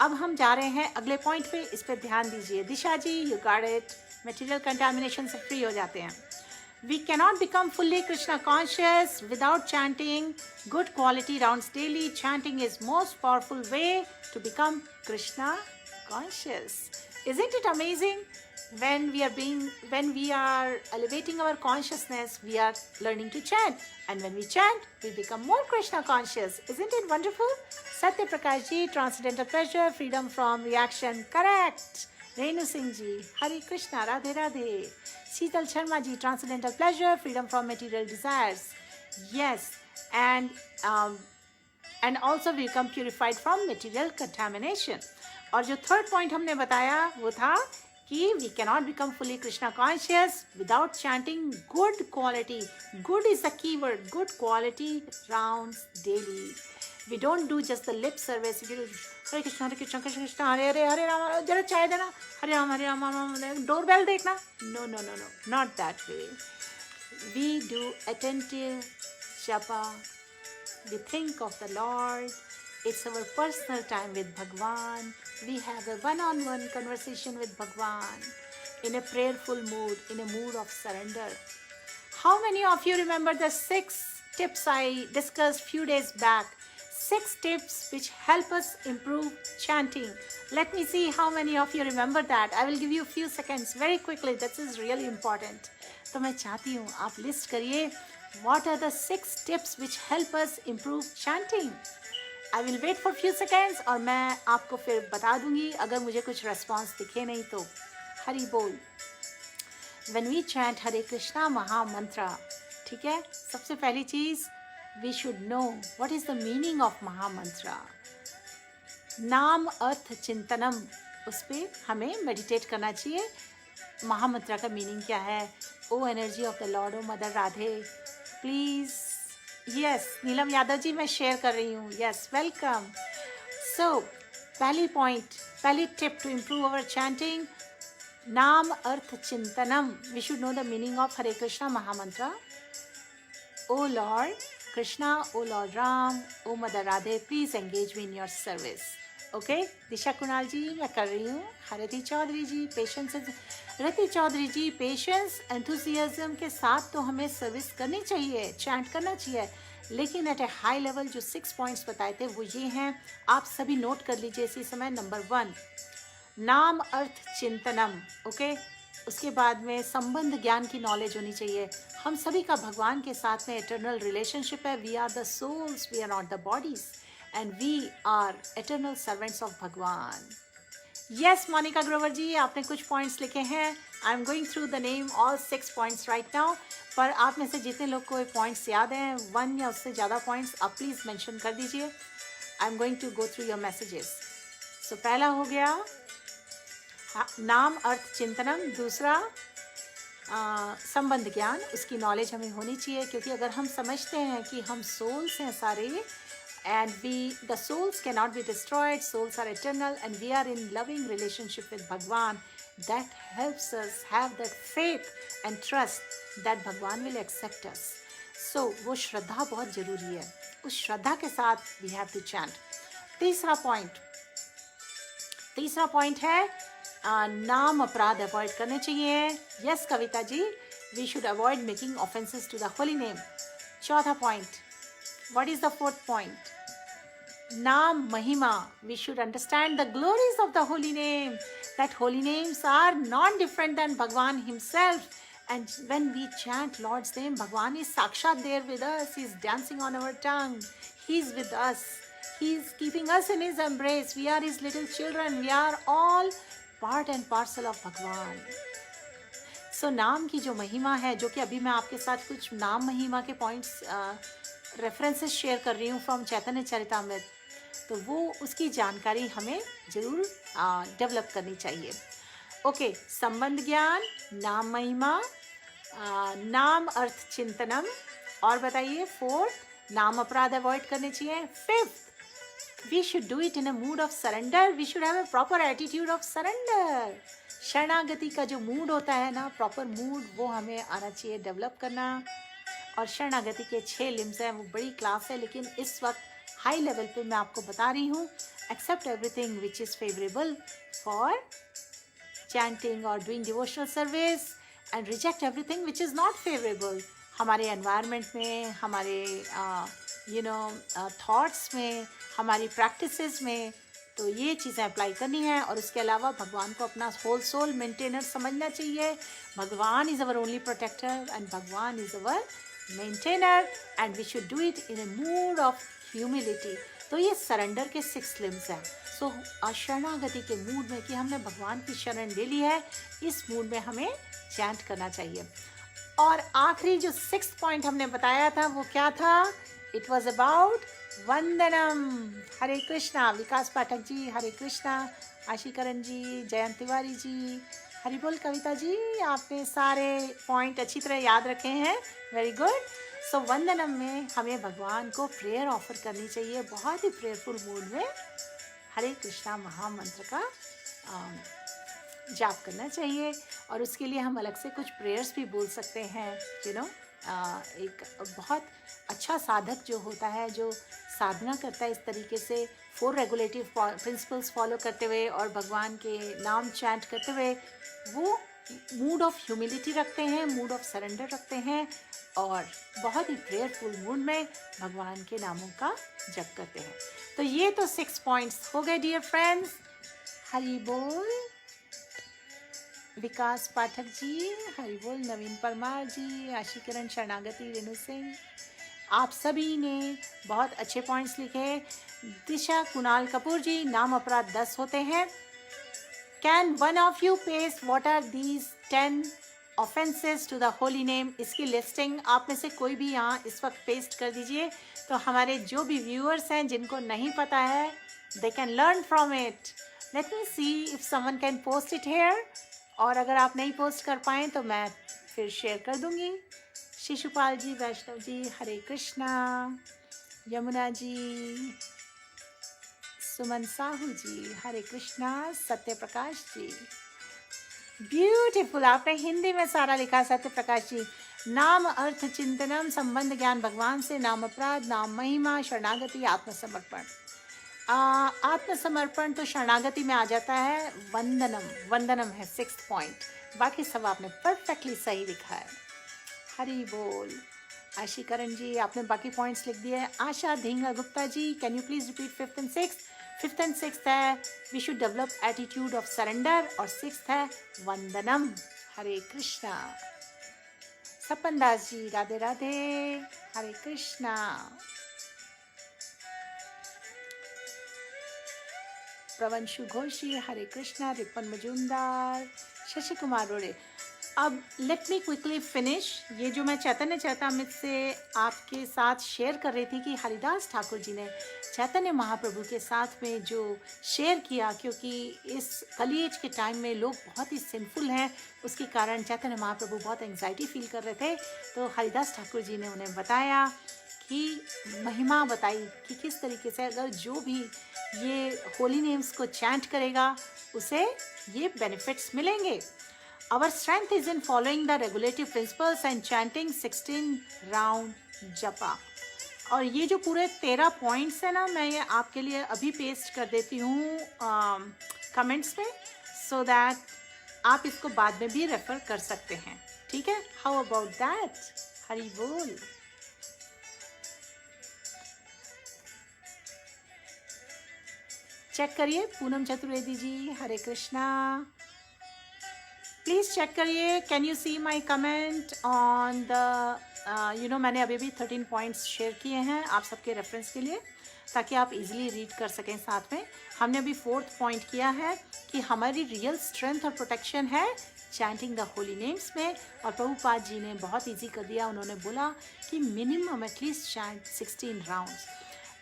अब हम जा रहे हैं अगले पॉइंट पे, इस पे ध्यान दीजिए. Disha ji, you got it. Material contamination से फ्री हो जाते हैं. We cannot become fully Krishna conscious without chanting good quality rounds daily. Chanting is most powerful way to become Krishna conscious. Isn't it amazing? When we are elevating our consciousness, we are learning to chant, and when we chant, we become more Krishna conscious. Isn't it wonderful? Satya Prakash ji, transcendental pleasure, freedom from reaction, correct. Renu Singh ji, Hare Krishna, Radhe Radhe. Sheetal Sharma ji, transcendental pleasure, freedom from material desires. Yes, and also we become purified from material contamination. और जो third point हमने बताया वो था कि we cannot become fully Krishna conscious without chanting good quality. Good is the key word. Good quality rounds daily. We don't do just the lip service. Hare Krishna, Krishna Krishna, Hare Rama. जरा चाय देना. Hare Rama. Doorbell देखना. No. Not that way. We do attentive japa. We think of the Lord. It's our personal time with Bhagwan. We have a one-on-one conversation with Bhagwan in a prayerful mood, in a mood of surrender. How many of you remember the 6 tips I discussed few days back? 6 tips which help us improve chanting. Let me see how many of you remember that. I will give you a few seconds very quickly. This is really important. तो मैं चाहती हूँ आप list करिए. What are the 6 tips which help us improve chanting? I will wait for few seconds और मैं आपको फिर बता दूंगी अगर मुझे कुछ response दिखे नहीं तो. हरि बोल. When we chant Hare Krishna Maha Mantra, ठीक है, सबसे पहली चीज we should know what is the meaning of Maha Mantra. नाम अर्थ चिंतनम, उस पर हमें मेडिटेट करना चाहिए. महामंत्रा का मीनिंग क्या है? O energy of the Lord, O mother Radhe, please. Yes, Neelam Yadav ji, मैं शेयर कर रही हूँ. Yes, welcome. सो पहली tip to improve our chanting, नाम अर्थ चिंतनम. We should know the meaning of Hare Krishna mahamantra. O Lord Krishna, O Lord Ram, O mother Radhe, please engage me in your service. Okay, Disha Kunal ji, मैं कर रही हूँ. रति चौधरी जी, पेशेंस एंथुसियाज्म के साथ तो हमें सर्विस करनी चाहिए, चैंट करना चाहिए, लेकिन एट ए हाई लेवल जो 6 पॉइंट्स बताए थे वो ये हैं, आप सभी नोट कर लीजिए इसी समय. नंबर 1, नाम अर्थ चिंतनम. ओके, उसके बाद में संबंध ज्ञान की नॉलेज होनी चाहिए. हम सभी का भगवान के साथ में इटर्नल रिलेशनशिप है. We are the souls, we are not the bodies, and we are eternal servants of Bhagwan. Yes, Monika Grover ji, आपने कुछ पॉइंट्स लिखे हैं. I am going through the name all 6 points right now. पर आप में से जितने लोग को पॉइंट्स याद हैं, 1 या उससे ज़्यादा पॉइंट्स, आप प्लीज़ मेंशन कर दीजिए. I am going to go through your messages. So पहला हो गया नाम अर्थ चिंतनम. दूसरा संबंध ज्ञान, उसकी नॉलेज हमें होनी चाहिए, क्योंकि अगर हम समझते हैं कि हम सोल्स हैं सारे, and the souls cannot be destroyed, souls are eternal, and we are in loving relationship with Bhagwan, that helps us have that faith and trust that Bhagwan will accept us. So वो श्रद्धा बहुत ज़रूरी है. उस श्रद्धा के साथ we have to chant. तीसरा point है नाम अपराध अवॉइड करने चाहिए. Yes Kavita ji, we should avoid making offences to the holy name. चौथा point, what is the 4th point? नाम महिमा. We should understand the glories of the holy name, that holy names are not different than भगवान himself. And when we chant Lord's name, Bhagwan is Sakshat there with us. He is dancing on our tongue. He is with us. He is keeping us in His embrace. We are His little children. We are all part and parcel of Bhagwan. So नाम की जो महिमा है, जो कि अभी मैं आपके साथ कुछ नाम महिमा के पॉइंट्स रेफरेंसेस शेयर कर रही हूँ फ्रॉम चैतन्य चरितामृत, तो वो उसकी जानकारी हमें ज़रूर डेवलप करनी चाहिए. ओके, संबंध ज्ञान, नाम महिमा, नाम अर्थ चिंतनम, और बताइए फोर्थ, नाम अपराध अवॉइड करने चाहिए। Fifth, we should do it in a mood of surrender, we should have a proper attitude of surrender. शरणागति का जो मूड होता है ना, प्रॉपर मूड, वो हमें आना चाहिए, डेवलप करना। और शरणागति के 6 लिम्स हैं, वो बड़ी क्लास है, लेकिन इस वक्त हाई लेवल पे मैं आपको बता रही हूँ। Accept everything which is favourable for chanting or doing devotional service and reject everything which is not favorable हमारे environment में, हमारे thoughts में, हमारी practices में। तो ये चीज़ें अप्लाई करनी है। और उसके अलावा भगवान को अपना होल सोल मेंटेनर समझना चाहिए। भगवान is our only protector and भगवान is our maintainer and we should do it in a mood of humility. तो ये सरेंडर के 6 लिम्स हैं। सो शरणागति के मूड में कि हमने भगवान की शरण ले ली है, इस मूड में हमें चैंट करना चाहिए। और आखिरी जो 6th पॉइंट हमने बताया था वो क्या था? इट वॉज अबाउट वंदनम। हरे कृष्णा। विकास पाठक जी हरे कृष्णा, आशीकरण जी, जयंत तिवारी जी हरि बोल। कविता जी, आपने सारे पॉइंट अच्छी तरह याद रखे हैं, वेरी गुड। सो वंदनम में हमें भगवान को प्रेयर ऑफर करनी चाहिए, बहुत ही प्रेयरफुल मूड में हरे कृष्णा महामंत्र का जाप करना चाहिए। और उसके लिए हम अलग से कुछ प्रेयर्स भी बोल सकते हैं। एक बहुत अच्छा साधक जो होता है, जो साधना करता है इस तरीके से 4 रेगुलेटिव प्रिंसिपल्स फॉलो करते हुए और भगवान के नाम चैंट करते हुए, वो मूड ऑफ ह्यूमिलिटी रखते हैं, मूड ऑफ सरेंडर रखते हैं और बहुत ही प्रेयरफुल मूड में भगवान के नामों का जप करते हैं। तो ये तो 6 पॉइंट्स हो गए डियर फ्रेंड्स। हरि बोल। विकास पाठक जी हरि बोल, नवीन परमार जी, आशीकरण, शरणागति, रेणु सिंह, आप सभी ने बहुत अच्छे पॉइंट्स लिखे। दिशा, कुणाल कपूर जी, नाम अपराध 10 होते हैं। Can one of you paste what are these 10 offences to the holy name? इसकी लिस्टिंग आप में से कोई भी यहाँ इस वक्त पेस्ट कर दीजिए, तो हमारे जो भी व्यूअर्स हैं जिनको नहीं पता है, they can learn from it. Late me see if someone can post it here. और अगर आप नहीं पोस्ट कर पाएँ तो मैं फिर शेयर कर दूँगी। शिशुपाल जी, वैष्णव जी हरे कृष्णा, यमुना जी, सुमन साहू जी हरे कृष्णा, सत्य प्रकाश जी ब्यूटीफुल, आपने हिंदी में सारा लिखा। सत्य प्रकाश जी, नाम अर्थ चिंतनम, संबंध ज्ञान भगवान से, नाम अपराध, नाम महिमा, शरणागति, आत्मसमर्पण। आत्मसमर्पण तो शरणागति में आ जाता है। वंदनम, वंदनम है 6th पॉइंट। बाकी सब आपने परफेक्टली सही लिखा है। हरि बोल। आशीकरण जी, आपने बाकी पॉइंट्स लिख दिए। Asha Dhinga Gupta ji, can you please repeat 5th and 6th? 5th and 6th है we should develop attitude of surrender और 6th है वंदनम। हरे कृष्णा। सपन दास जी राधे राधे, हरे कृष्णा। प्रवंशु घोषी हरे कृष्णा, रिपन मजूमदार, शशि कुमार रोड़े। अब लेट मी क्विकली फिनिश। ये जो मैं चैतन्य चैतामृत से आपके साथ शेयर कर रही थी कि हरिदास ठाकुर जी ने चैतन्य महाप्रभु के साथ में जो शेयर किया, क्योंकि इस कलियुग के टाइम में लोग बहुत ही सिंफुल हैं, उसके कारण चैतन्य महाप्रभु बहुत एंग्जाइटी फील कर रहे थे। तो हरिदास ठाकुर जी ने उन्हें बताया कि महिमा बताई कि किस तरीके से अगर जो भी ये होली नेम्स को चैंट करेगा उसे ये बेनिफिट्स मिलेंगे। Our strength is in following the regulative principles and chanting 16 round japa। और ये जो पूरे 13 पॉइंट्स है ना, मैं ये आपके लिए अभी पेस्ट कर देती हूँ कमेंट्स में, सो दैट आप इसको बाद में भी रेफर कर सकते हैं। ठीक है, हाउ अबाउट दैट? हरि बोल। चेक करिए, पूनम चतुर्वेदी जी हरे कृष्णा, प्लीज़ चेक करिए। Can you see my comment on the मैंने अभी भी 13 पॉइंट्स शेयर किए हैं आप सबके रेफरेंस के लिए, ताकि आप इजीली रीड कर सकें। साथ में हमने अभी 4th पॉइंट किया है कि हमारी रियल स्ट्रेंथ और प्रोटेक्शन है चैंटिंग द होली नेम्स में। और प्रभुपाद जी ने बहुत इजी कर दिया, उन्होंने बोला कि मिनिमम एटलीस्ट चैंट 16 राउंड्स।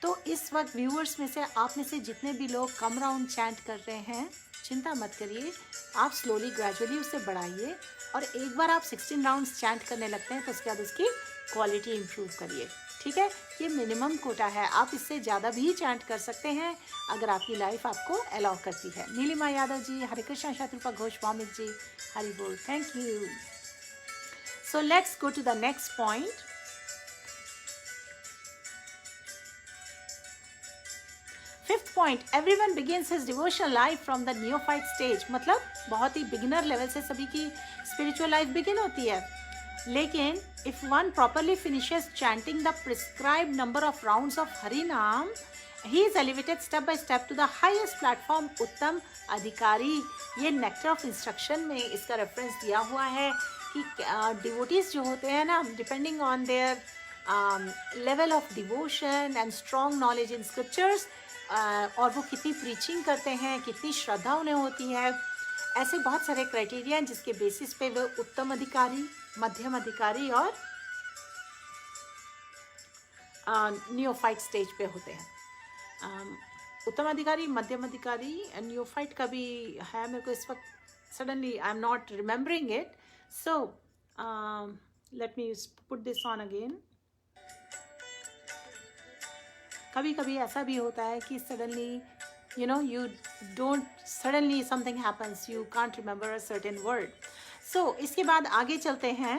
तो इस वक्त व्यूअर्स में से आप में से जितने भी लोग कम राउंड चैंट कर रहे हैं, चिंता मत करिए, आप स्लोली ग्रेजुअली उसे बढ़ाइए। और एक बार आप 16 राउंड्स चैंट करने लगते हैं तो उसके बाद उसकी क्वालिटी इम्प्रूव करिए, ठीक है। ये मिनिमम कोटा है, आप इससे ज़्यादा भी चैंट कर सकते हैं अगर आपकी लाइफ आपको अलाउ करती है। नीलिमा यादव जी, हरे कृष्णा शत्रुपा घोष वामिक जी, हरि बोल, thank you. So let's go to the next point. Fifth point, everyone begins his devotional life from the neophyte stage. मतलब बहुत ही बिगिनर लेवल से सभी की स्पिरिचुअल लाइफ बिगिन होती है, लेकिन if one properly finishes chanting the prescribed number of rounds of Hari Naam, he is elevated step by step to the highest platform, उत्तम अधिकारी। ये नेक्टर ऑफ इंस्ट्रक्शन में इसका रेफरेंस दिया हुआ है कि डिवोटीज जो होते हैं ना, depending on their level of devotion and strong knowledge in scriptures, और वो कितनी प्रीचिंग करते हैं, कितनी श्रद्धा उन्हें होती है, ऐसे बहुत सारे क्राइटेरिया हैं जिसके बेसिस पे वो उत्तम अधिकारी, मध्यम अधिकारी और नियोफाइट स्टेज पे होते हैं। उत्तम अधिकारी, मध्यम अधिकारी, नियोफाइट का भी है, मेरे को इस वक्त suddenly I am not remembering it, so let me put this on again. कभी कभी ऐसा भी होता है कि suddenly you don't, suddenly something happens, you can't remember a certain word. So इसके बाद आगे चलते हैं।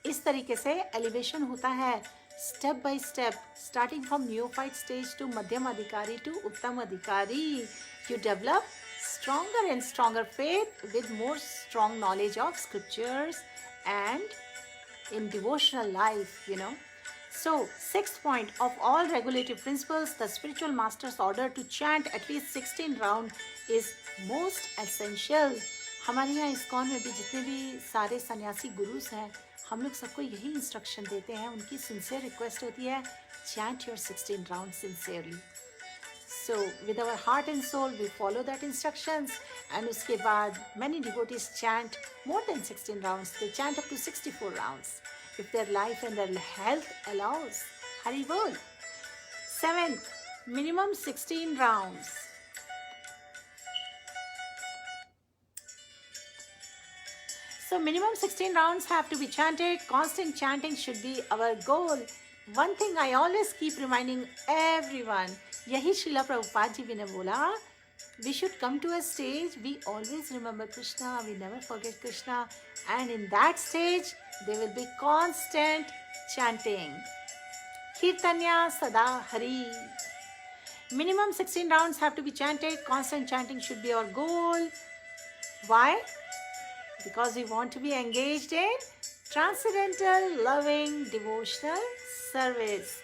इस तरीके से एलिवेशन होता है step by step, starting from neophyte stage to मध्यम अधिकारी टू उत्तम अधिकारी। You develop stronger and stronger faith with more strong knowledge of scriptures and in devotional life, So, sixth point, of all regulative principles, the spiritual master's order to chant at least 16 rounds is most essential. हमारे यहाँ ISKCON में भी जितने भी सारे सन्यासी guru's हैं, हम लोग सबको यही इंस्ट्रक्शन देते हैं, उनकी सिंसियर रिक्वेस्ट होती है, chant your 16 rounds sincerely. So, with our heart and soul, we follow that instructions, and उसके बाद many devotees chant more than 16 rounds. They chant up to 64 rounds. If their life and their health allows. Hari Bol. Seventh, minimum 16 rounds. So minimum 16 rounds have to be chanted. Constant chanting should be our goal. One thing I always keep reminding everyone, यही श्रीला प्रभुपाद जी भी ने बोला, we should come to a stage we always remember Krishna, we never forget Krishna, and in that stage there will be constant chanting. Kirtanya Sada Hari. Minimum 16 rounds have to be chanted. Constant chanting should be our goal. Why? Because we want to be engaged in transcendental, loving, devotional service.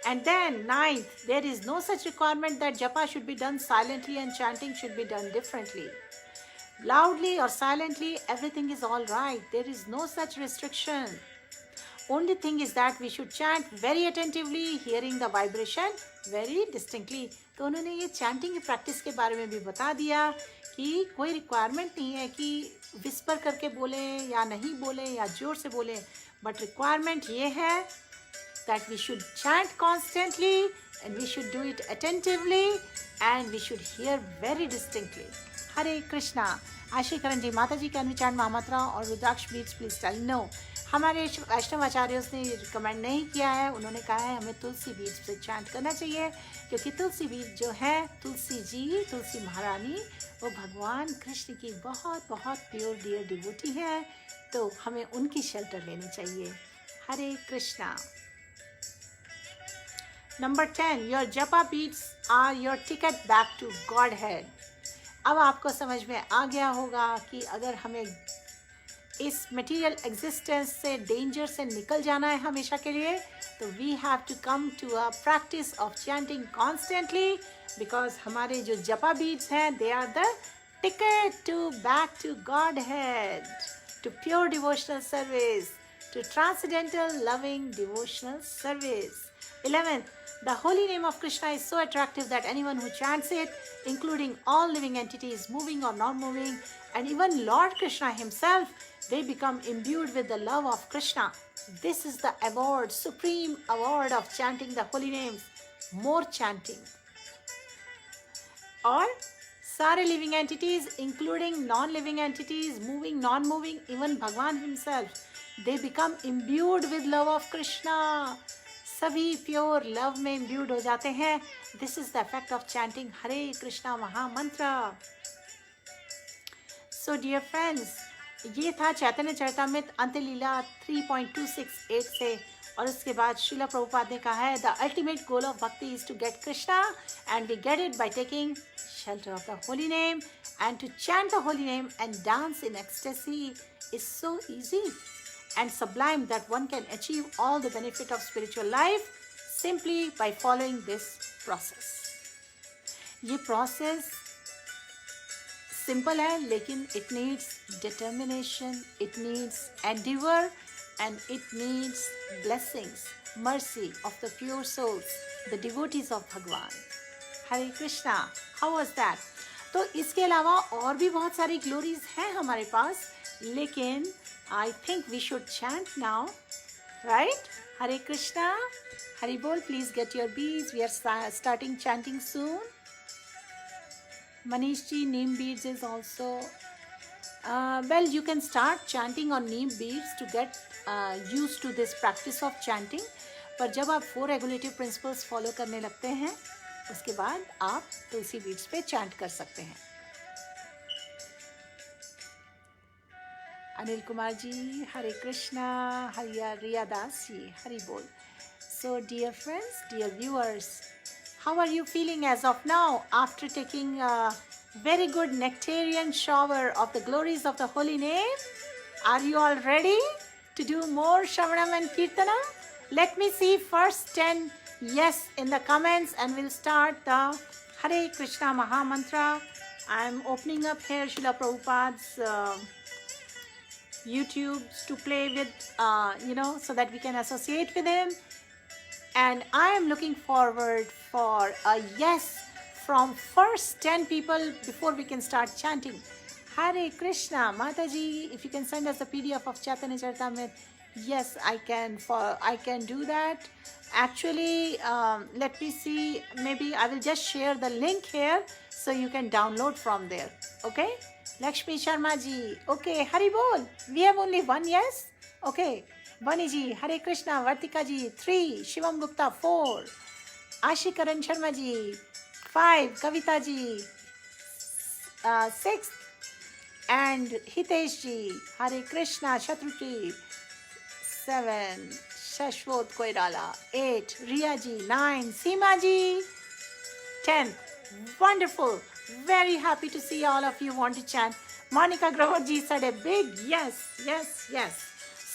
And then, ninth, there is no such requirement that japa should be done silently and chanting should be done differently. Loudly or silently, everything is all right. There is no such restriction. Only thing is that we should chant very attentively, hearing the vibration very distinctly. तो उन्होंने ये chanting की practice के बारे में भी बता दिया कि कोई requirement नहीं है कि whisper करके बोलें या नहीं बोलें या जोर से बोलें, but requirement ये है that we should chant constantly and we should do it attentively and we should hear very distinctly. Hare Krishna. आशी करण जी, माता जी के अनुचारण महामंत्र और रुद्राक्ष बीट्स प्लीज टेल। नो, हमारे वैष्णव आचार्यों ने रिकमेंड नहीं किया है, उन्होंने कहा है हमें तुलसी बीट्स से चैंट करना चाहिए, क्योंकि तुलसी बीट जो है, तुलसी जी, तुलसी महारानी, वो भगवान कृष्ण की बहुत बहुत प्योर डियर डिवोटी है, तो हमें उनकी शेल्टर लेनी चाहिए। हरे Krishna. Number 10, your japa beats are your ticket back to Godhead. अब आपको समझ में आ गया होगा कि अगर हमें इस मटेरियल एग्जिस्टेंस से, डेंजर से निकल जाना है हमेशा के लिए, तो we have to come to a practice of chanting constantly, because हमारे जो जपा बीट्स हैं, they are the ticket to back to godhead, to pure devotional service, to transcendental loving devotional service. 11th, the holy name of Krishna is so attractive that anyone who chants it, including all living entities, moving or non-moving, and even Lord Krishna himself, they become imbued with the love of Krishna. This is the award, supreme award of chanting the holy names. More chanting. और सारे living entities including non living entities, moving, non moving, even भगवान himself, they become imbued with love of Krishna. सभी pure love में imbued हो जाते हैं। This is the effect of chanting Hare Krishna mahamantra. So dear friends, ये था चैतन्य चरितामृत अंत्यलीला 3.268 से। और उसके बाद श्रीला प्रभुपाद ने कहा है the ultimate goal of bhakti is to get Krishna and we get it by taking shelter of the holy name, and to chant the holy name and dance in ecstasy is so easy and sublime that one can achieve all the benefit of spiritual life simply by following this process. ये process simple है, लेकिन it needs determination, it needs endeavor, and it needs blessings, mercy of the pure souls, the devotees of Bhagwan. Hare Krishna. How was that? तो इसके अलावा और भी बहुत सारी ग्लोरीज हैं हमारे पास, लेकिन I think we should chant now, right? Hare Krishna, Hari बोल। Please get your beads, we are starting chanting soon. Manish ji, neem beads is also well, you can start chanting on neem beads to get used to this practice of chanting. पर जब आप 4 regulative principles follow करने लगते हैं, उसके बाद आप तुलसी beads पे चैंट कर सकते हैं। अनिल कुमार जी, हरे कृष्णा। रिया दास जी, हरि बोल। So dear friends, dear viewers, how are you feeling as of now after taking a very good nectarian shower of the glories of the holy name? Are you all ready to do more Shravanam and Kirtanam? Let me see first 10 yes in the comments and we'll start the Hare Krishna Maha Mantra. I'm opening up here Srila Prabhupada's YouTube to play with, so that we can associate with him. And I am looking forward for a yes from first 10 people before we can start chanting. Hare Krishna. Mataji, if you can send us the PDF of Chaitanya Charitamrita, yes, I can do that. Actually, let me see, maybe I will just share the link here so you can download from there. Okay? Lakshmi Sharma ji, okay, Hari Bol. We have only one yes? Okay. Bani ji, Hare Krishna. Vartika ji, 3. Shivam Gupta, 4. Ashikaran Sharma ji, 5. Kavita ji, 6. And Hitesh ji, Hare Krishna. Shatruji, 7. Shashwat Koirala, 8. Riya ji, 9. Seema ji, 10. Wonderful. Very happy to see all of you want to chant. Monica Grover ji said a big yes, yes, yes.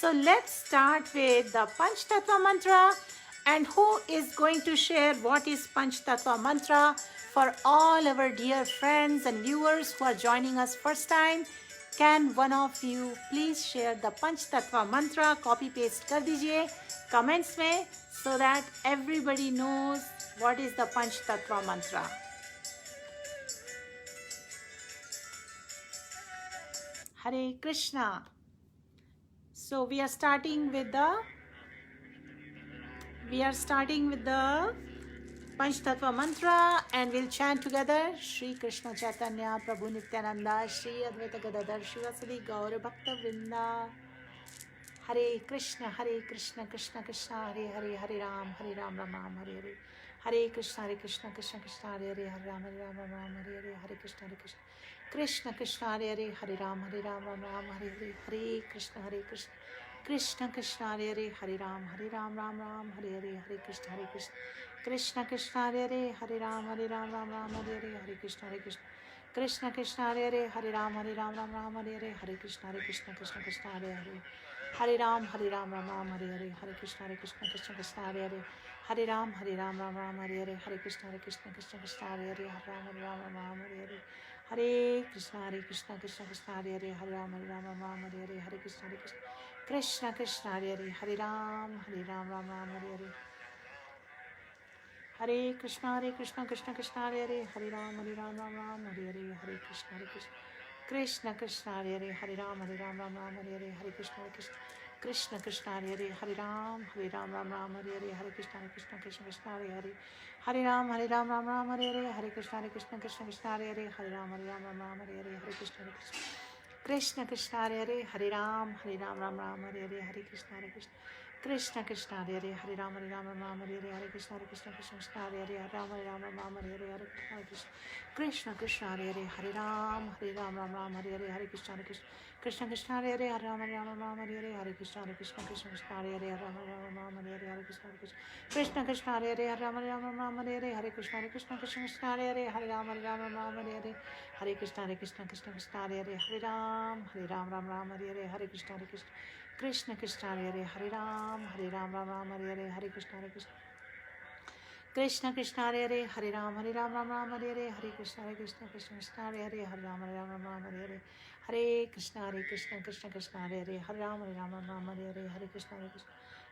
So let's start with the Panch Tattva Mantra. And who is going to share what is Panch Tattva Mantra for all our dear friends and viewers who are joining us first time? Can one of you please share the Panch Tattva Mantra? Copy paste कर दीजिए comments में so that everybody knows what is the Panch Tattva Mantra. Hare Krishna. So we are starting with the Panch Tattva Mantra and we'll chant together. Shri Krishna Chaitanya Prabhu Nityananda Shri Advaita Gadadhar Shivasadi Gaura Bhakta Vrinda. Hare Krishna Krishna Krishna Hare Hare Hare Ram Ram Ram Hare Hare. Hare Krishna Krishna Krishna Hare Hare Ram Ram Hare Hare. Hare Krishna Krishna Krishna Hare Hare Hare Ram Ram Hare Hare. Hare Krishna Krishna Krishna Hare Hare Hare Ram Ram Hare Hare. Hare Krishna Krishna Krishna Hare Hare Hare Ram Ram Hare Hare. Hare Krishna Krishna Krishna Hare Hare Hare Ram Ram Hare Hare. Hare Krishna Krishna Krishna Hare Hare Hare Ram Ram Hare Hare. Hare Krishna Krishna Krishna Hare Hare Hare Ram Ram Hare Hare. Hare Krishna Krishna Hare Hare Hare Ram Hare Hare. Hare Krishna Krishna Hare Hare Hare Ram Hare Hare. Hare Krishna Krishna Hare Hare Hare Ram Ram Hare Hare. Hare Krishna Krishna Hare Hare Hare Ram Hare Hare. Hare Krishna Krishna Hare Hare Hare Ram Ram Hare Hare. Hare Krishna Krishna Krishna Hare Hare Hare Ram Ram Ram Hare Hare Hare Krishna Krishna Krishna Hare Hare Hare Ram Ram Hare Hare Hare Krishna Krishna Krishna Hare Hare Hare Ram Ram Hare Hare Hare Krishna Krishna Krishna Hare Ram Ram Hare Hare Hare Krishna Krishna Hare Ram Ram Hare Hare Hare Krishna Krishna Hare Ram Hare Hare Hare Krishna Krishna Hare Ram Ram Hare Hare Hare Krishna Krishna Hare Ram Hare Hare Hare Krishna Krishna Hare Ram Ram Hare Hare Hare Krishna Krishna Hare Ram Ram Hare Hare Hare Krishna Krishna Hare Ram Ram Hare Hare Hare Krishna Krishna Hare Ram Ram Hare Hare Hare Krishna Krishna Hare Ram Ram Hare Hare Hare Krishna Krishna Hare Ram Ram Hare Hare Hare Krishna Krishna Hare Ram Ram Hare Hare Hare Krishna Krishna Hare Ram Ram Hare Hare Hare Krishna Krishna Hare Ram Ram Hare Hare Hare Krishna Krishna Hare Ram Hare Hare Hare Krishna Krishna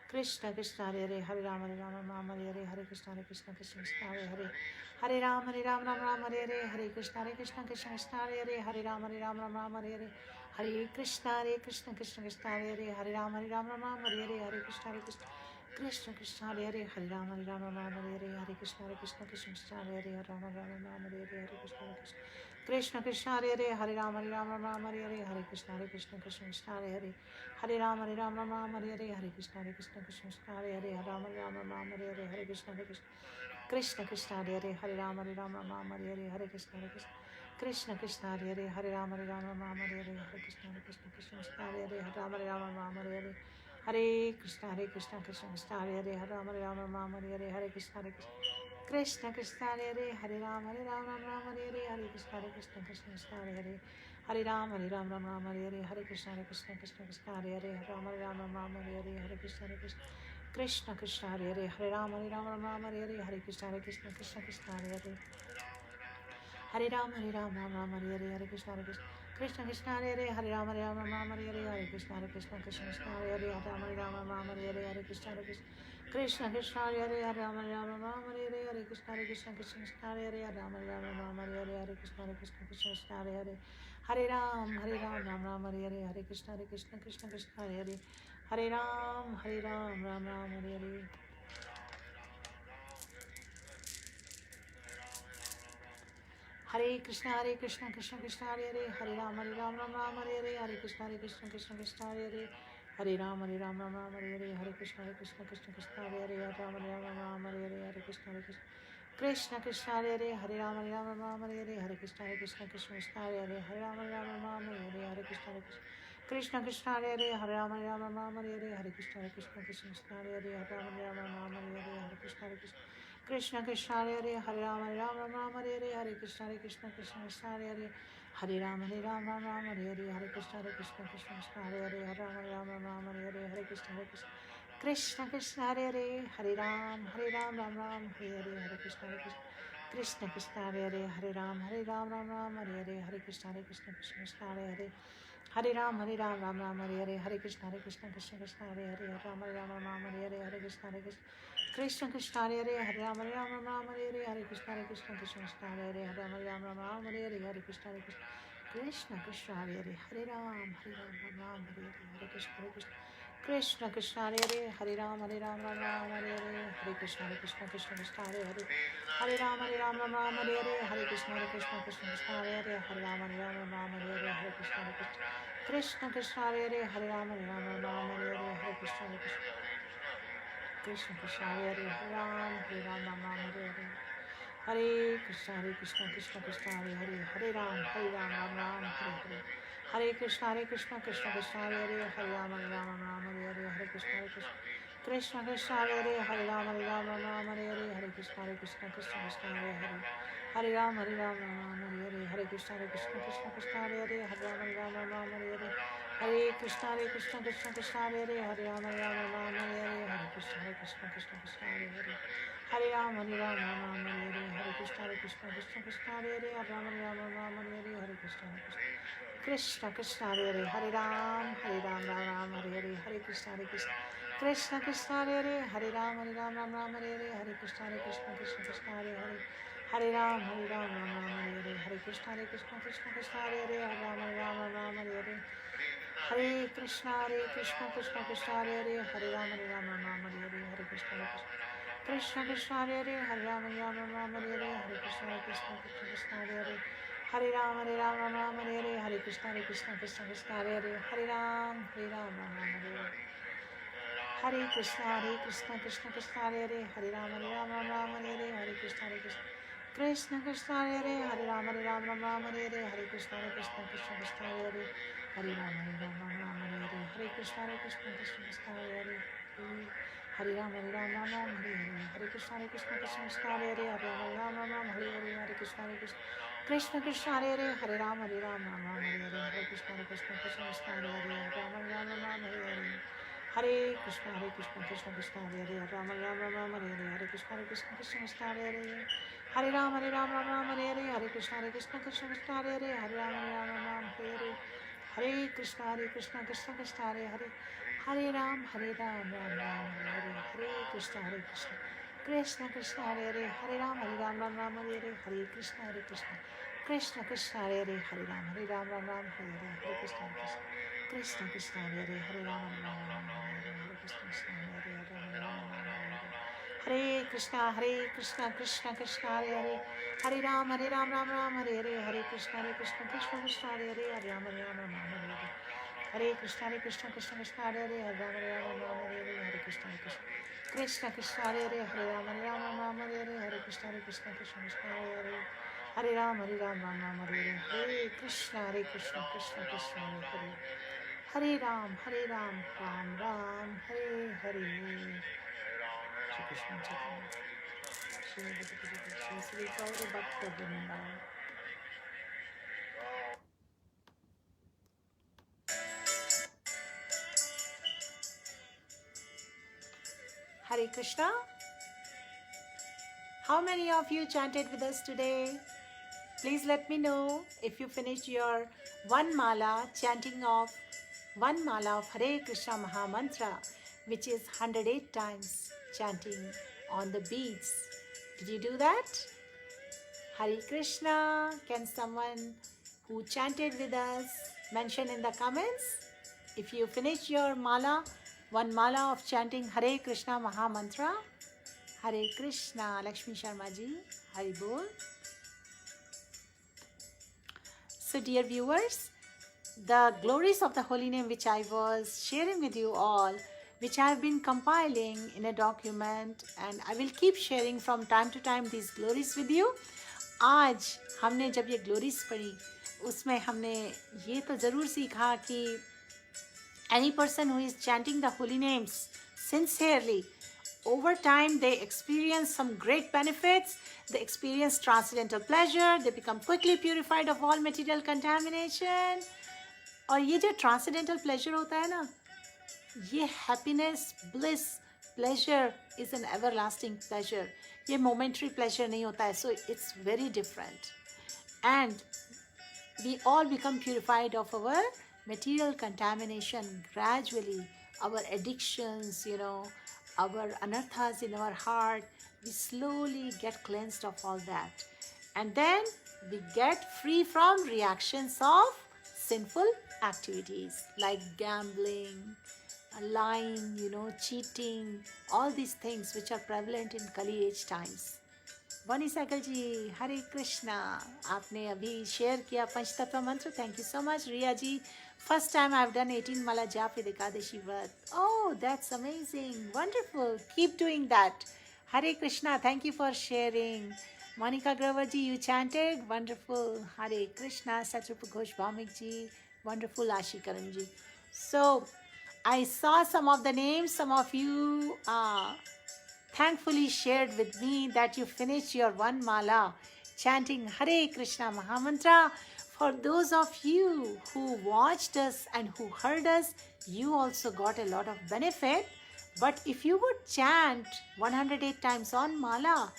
Hare Ram Ram Hare Hare Hare Krishna Krishna Hare Ram Ram Hare Hare Hare Krishna Hare Ram Ram Hare Hare Hare Krishna Krishna Hare Ram Ram Hare Hare Hare Krishna Krishna Hare Ram Ram Hare Hare Hare Krishna Krishna Hare Ram Ram Hare Hare Hare Krishna Krishna Hare Ram Ram Hare Hare Hare Krishna Krishna Hare Ram Ram Hare Hare Hare Krishna Krishna Hare Ram Ram Hare Hare Hare Krishna Hare Ram Ram Hare Hare Hare Krishna Krishna Hare Ram Ram Hare Hare Hare Krishna Krishna Hare Ram Ram Hare Hare Hare Krishna Krishna Hare Ram Ram Hare Hare Hare Krishna Krishna Hare Ram Hare Hare Hare Krishna Krishna Hare Ram Ram Hare Hare Hare Krishna Krishna Hare Ram Ram Hare Hare Hare Krishna Hare Ram Ram Hare Hare Hare Krishna Hare Ram Hare Hare Hare Krishna Krishna Hare Ram Ram Hare Hare Hare Krishna Hare Ram Ram Hare Hare Hare Krishna Hare Ram Hare Hare Hare Krishna Hare Ram Hare Hare Hare Krishna Krishna Krishna Hare Hare Hare Ram Ram Hare Hare Hare Krishna Hare Hare Ram Ram Hare Hare Hare Krishna Hare Hare Ram Hare Hare Hare Krishna Hare Ram Hare Hare Hare Krishna Hare Hare Ram Hare Hare Krishna Hare Ram Hare Hare Hare Krishna Hare Ram Hare Hare Hare Krishna Hare Ram Hare Hare Hare Krishna Hare Ram Hare Hare Hare Krishna Hare Ram Hare Hare Hare Krishna Hare Ram Hare Hare Hare Krishna Hare Ram Hare Hare Hare Krishna Hare Ram Hare Hare Hare Krishna Hare Ram Hare Hare Hare Krishna Hare Ram Hare Hare Hare Krishna Hare Ram Hare Hare Hare Krishna Hare Ram Hare Hare Krishna Hare Ram Hare Hare Hare Krishna Hare Ram Hare Hare Hare Krishna Hare Ram Hare Hare Hare Krishna Hare Ram Hare Hare Hare Krishna Hare Ram Hare Hare Hare Krishna Hare Ram Hare Krishna Hare Ram Hare Hare Hare Krishna Hare Ram Hare Hare Hare Krishna Hare Ram Hare Hare Hare Krishna Hare Ram Hare Hare Hare Krishna Hare Ram Hare Hare Hare Krishna Hare Ram Hare Hare Krishna Hare Ram Hare Hare Hare Krishna Hare Ram Hare Hare Hare Krishna Hare Ram Hare Hare Hare Krishna Hare Ram Hare Hare Hare Krishna Hare Ram Hare Hare Hare Krishna Krishna Krishna Hare Hare, Hare Rama Rama Rama Hare Hare, Hare Krishna Krishna Krishna Hare Hare, Hare Rama Rama Rama Hare Hare, Hare Krishna Krishna Krishna Hare Hare, Hare Rama Rama Hare Hare, Hare Krishna Krishna Krishna Hare Hare, Hare Rama Rama Hare Hare. Hare Krishna Krishna Krishna Hare Hare, Hare Rama Rama Hare Hare, Hare Krishna Krishna Krishna Hare Hare, Hare Rama Rama Hare Hare, Hare Krishna Krishna Krishna Hare Hare, Hare Rama Rama Hare Hare, Hare Krishna Krishna Krishna Hare Hare, Hare Rama Rama Hare Hare, Hare Krishna Krishna Hare Hare, Hare Rama Rama Hare Hare, Hare Krishna Krishna Hare Hare, Hare Rama Rama Hare Hare, Hare Krishna Krishna Hare Hare, Hare Rama Rama Hare Hare. Hare Krishna Krishna Krishna Hare Hare, Rama Rama Hare Hare, Hare Krishna Krishna Hare Hare, Hare Rama Rama Hare Hare, Hare Krishna Krishna Hare Hare, Hare Rama Rama Hare Hare, Hare Krishna Krishna Hare Hare, Hare Ram Ram Hare Hare, Hare Krishna Krishna Hare Hare, Hare Ram Ram Hare Hare, Hare Krishna Krishna Hare Hare, Hare Ram Ram Hare Hare, Hare Krishna Krishna Hare Hare, Hare Rama Rama Hare Hare, Hare Krishna Hare Hare, Hare Krishna Krishna Hare Hare, Hare Rama Ram Hare Hare, Hare Krishna Krishna Hare Hare, Hare Rama Rama Hare Hare, Hare Krishna Krishna Hare Hare, Hare Rama Rama Hare Hare, Hare Krishna Krishna Hare Hare, Hare Rama Rama Hare Hare, Hare Krishna Hare Hare, Hare Rama Rama Hare Hare, Hare Krishna Krishna Hare Hare, Hare Ram Ram Ram Hare Hare. Shri Krishna Chaitanya, Shri Advaita Shri Gaura Bhakta Vrinda. Hare Krishna. How many of you chanted with us today? Please let me know if you finished your one mala chanting of one mala of Hare Krishna Maha Mantra, which is 108 times chanting on the beads. Did you do that? Hare Krishna. Can someone who chanted with us mention in the comments if you finished your mala, one mala of chanting Hare Krishna Maha Mantra? Hare Krishna. Lakshmi Sharma ji, Hari Bol. So dear viewers, the glories of the holy name which I was sharing with you all, which I have been compiling in a document, and I will keep sharing from time to time these glories with you. आज हमने जब ये glories पढ़ी, उसमें हमने ये तो ज़रूर सीखा कि any person who is chanting the holy names sincerely, over time they experience some great benefits. They experience transcendental pleasure. They become quickly purified of all material contamination. और ये जो transcendental pleasure होता है ना, ये happiness, bliss, pleasure is an everlasting pleasure. ये momentary pleasure नहीं होता है. So it's very different. And we all become purified of our material contamination gradually. Our addictions, our anarthas in our heart, we slowly get cleansed of all that. And then we get free from reactions of sinful activities like gambling, lying, cheating, all these things which are prevalent in Kali age times. Bani Sakal ji, Hare Krishna. आपने अभी share किया पंचतत्व मंत्र. Thank you so much, Riya ji. First time I've done 18 mala jap with Ekadashi Vrat. Oh, that's amazing. Wonderful. Keep doing that. Hare Krishna. Thank you for sharing. Monica Grover ji, you chanted. Wonderful. Hare Krishna. Satrupa Ghosh Bhamik ji. Wonderful. Ashikaran ji. So, I saw some of the names. Some of you thankfully shared with me that you finished your one mala chanting Hare Krishna Mahamantra. For those of you who watched us and who heard us, you also got a lot of benefit. But if you would chant 108 times on mala,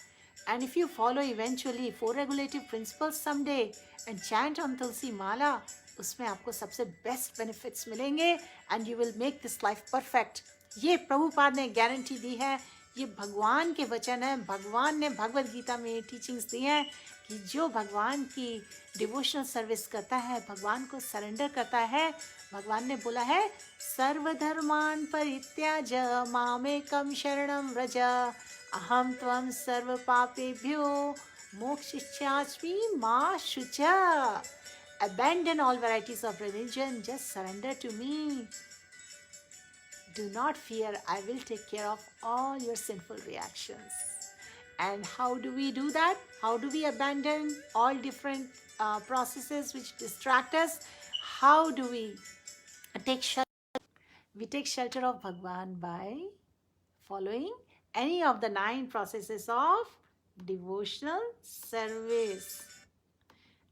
and if you follow eventually 4 regulative principles someday and chant on Tulsi mala, उसमें आपको सबसे best benefits मिलेंगे and you will make this life perfect. ये प्रभुपाद ने guarantee दी है ये भगवान के वचन है। भगवान ने भगवत गीता में टीचिंग्स दी हैं कि जो भगवान की डिवोशनल सर्विस करता है, भगवान को सरेंडर करता है, भगवान ने बोला है सर्वधर्मान परित्याज मामेकम शरणम व्रज अहम त्वं सर्व पापेभ्यो मोक्षयिष्यामि मा शुचा। Abandon all varieties of religion, just surrender to me. Do not fear, I will take care of all your sinful reactions. And how do we do that? How do we abandon all different processes which distract us? How do we take shelter? We take shelter of Bhagwan by following any of the 9 processes of devotional service.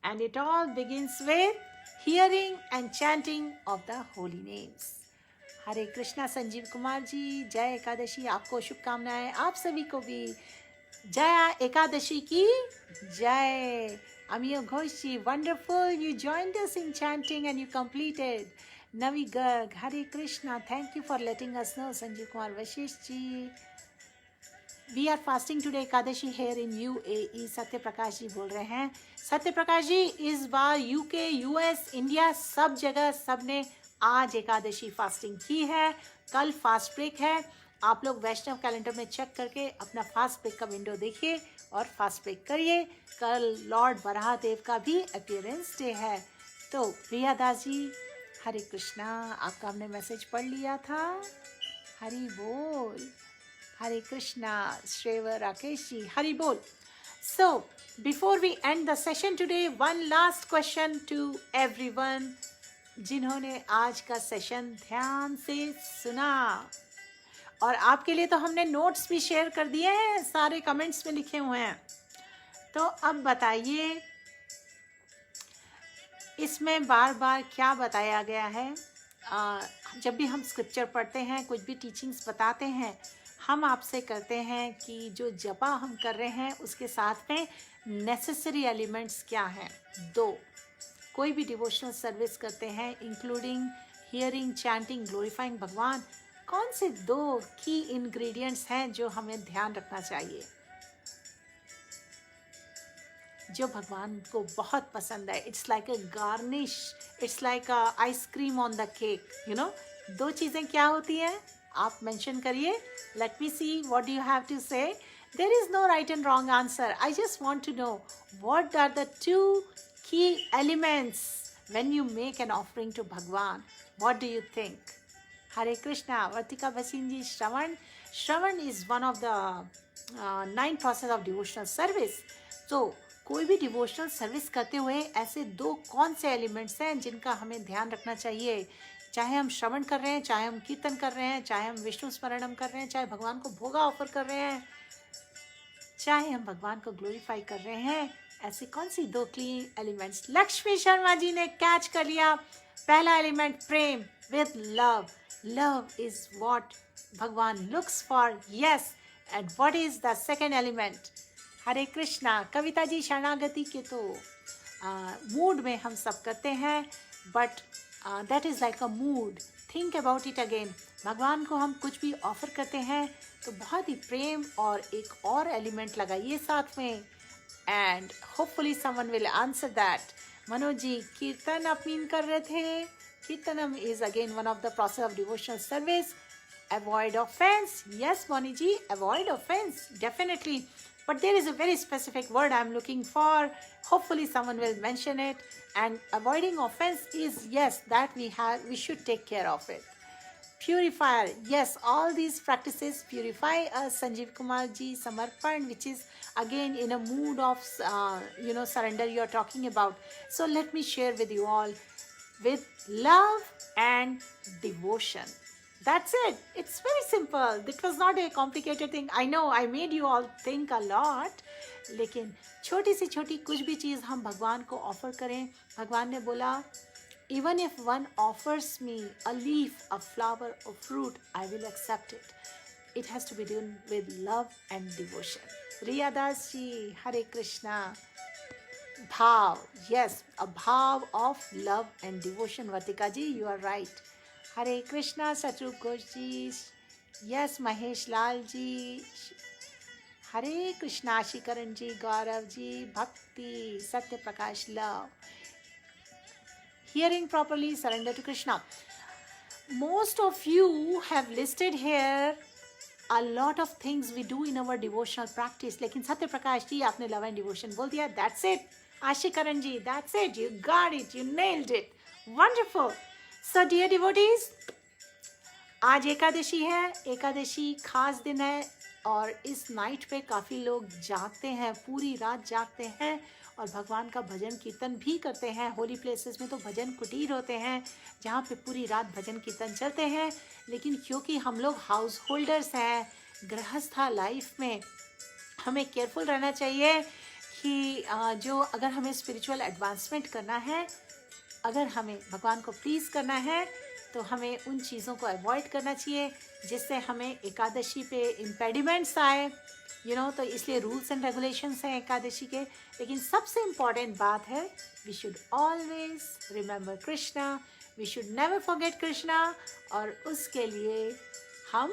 And it all begins with hearing and chanting of the holy names. हरे कृष्णा। संजीव कुमार जी, जय एकादशी, आपको शुभकामनाएं। आप सभी को भी जय एकादशी की जय। Amiyo Ghosh ji, wonderful, you joined us in chanting and you completed. Navi Garg, Hare Krishna, thank you for letting us know. Sanjeev Kumar Vashishth ji, we are fasting today Ekadashi here in UAE। Satya Prakash जी बोल रहे हैं। सत्य प्रकाश जी, इस बार UK, US, इंडिया, सब जगह सब ने आज एकादशी फास्टिंग की है। कल फास्ट ब्रेक है। आप लोग वैष्णव कैलेंडर में चेक करके अपना फास्ट ब्रेक का विंडो देखिए और फास्ट ब्रेक करिए। कल लॉर्ड वराहदेव का भी अपीयरेंस डे है। तो प्रिया दास जी, हरे कृष्णा, आपका हमने मैसेज पढ़ लिया था। हरि बोल। हरे कृष्णा। श्रेवर राकेश जी, हरि बोल। So, before we end the session today, one last question to everyone जिन्होंने आज का सेशन ध्यान से सुना। और आपके लिए तो हमने नोट्स भी शेयर कर दिए हैं, सारे कमेंट्स में लिखे हुए हैं। तो अब बताइए, इसमें बार बार क्या बताया गया है? जब भी हम स्क्रिप्चर पढ़ते हैं, कुछ भी टीचिंग्स बताते हैं, हम आपसे करते हैं कि जो जपा हम कर रहे हैं उसके साथ में नेसेसरी एलिमेंट्स क्या हैं? 2। कोई भी डिवोशनल सर्विस करते हैं, इंक्लूडिंग हियरिंग, चैंटिंग, ग्लोरीफाइंग भगवान, कौन से 2 की इंग्रेडिएंट्स हैं जो हमें ध्यान रखना चाहिए, जो भगवान को बहुत पसंद है? It's like a garnish, it's like a ice cream on the cake, you know. 2 चीज़ें क्या होती हैं? आप मेंशन करिए। Let me see what do you have to say. There is no right and wrong answer. I just want to know what are the 2 key elements when you make an offering to Bhagwan. What do you think? Hare Krishna. Vartika Bhasin ji, Shravan is one of the 9 process of devotional service. So, कोई भी devotional service करते हुए ऐसे 2 कौन से elements हैं जिनका हमें ध्यान रखना चाहिए? चाहे हम श्रवण कर रहे हैं, चाहे हम कीर्तन कर रहे हैं, चाहे हम विष्णु स्मरणम कर रहे हैं, चाहे भगवान को भोगा ऑफर कर रहे हैं, चाहे हम भगवान को ग्लोरीफाई कर रहे हैं, ऐसे कौन सी 2 क्लीन एलिमेंट्स? लक्ष्मी शर्मा जी ने कैच कर लिया। पहला एलिमेंट प्रेम, with love. Love is what भगवान looks for. Yes. And what is the second element? Hare Krishna. Kavita ji, शरणागति के तो मूड में हम सब करते हैं, but that is like a mood. Think about it again. भगवान को हम कुछ भी ऑफर करते हैं तो बहुत ही प्रेम और एक और एलिमेंट लगाइए साथ में, and hopefully someone will answer that. Manoj ji, kirtan आप मीन कर रहे थे। कीर्तनम is again one of the process of devotional service. Avoid offence. Yes Moni ji, avoid offence definitely, but there is a very specific word I'm looking for. Hopefully someone will mention it. And avoiding offense is, yes, that we should take care of it. Purifier, yes, all these practices purify us. Sanjeev Kumar ji, Samarpan, which is again in a mood of surrender you are talking about. So let me share with you all with love and devotion. That's it. It's very simple. It was not a complicated thing. I know I made you all think a lot. लेकिन छोटी से छोटी कुछ भी चीज़ हम भगवान को offer करें। भगवान ने बोला, even if one offers me a leaf, a flower, a fruit, I will accept it. It has to be done with love and devotion. Riya Das ji, Hare Krishna. Bhav, yes, a bhav of love and devotion. Vatika ji, you are right. Hare Krishna, Satru Ghosh ji, yes Mahesh Lal ji, Hare Krishna, Shikaran ji, Gaurav ji, Bhakti, Satya Prakash, love, hearing properly, surrender to Krishna. Most of you have listed here a lot of things we do in our devotional practice. लेकिन सत्य प्रकाश जी आपने love and devotion बोल दिया. That's it. आशिकरण ji, that's it. You got it. You nailed it. Wonderful. So dear devotees, आज एकादशी है. एकादशी खास दिन है और इस नाइट पे काफ़ी लोग जागते हैं, पूरी रात जागते हैं और भगवान का भजन कीर्तन भी करते हैं. होली प्लेसेस में तो भजन कुटीर होते हैं जहाँ पे पूरी रात भजन कीर्तन चलते हैं. लेकिन क्योंकि हम लोग हाउस होल्डर्स हैं, गृहस्था लाइफ में हमें केयरफुल रहना चाहिए कि जो अगर हमें स्पिरिचुअल एडवांसमेंट करना है, अगर हमें भगवान को प्लीज़ करना है तो हमें उन चीज़ों को अवॉइड करना चाहिए जिससे हमें एकादशी पे इम्पेडिमेंट्स आए, तो इसलिए रूल्स एंड रेगुलेशंस हैं एकादशी के. लेकिन सबसे इम्पॉर्टेंट बात है, we should always remember Krishna, we should never forget Krishna. और उसके लिए हम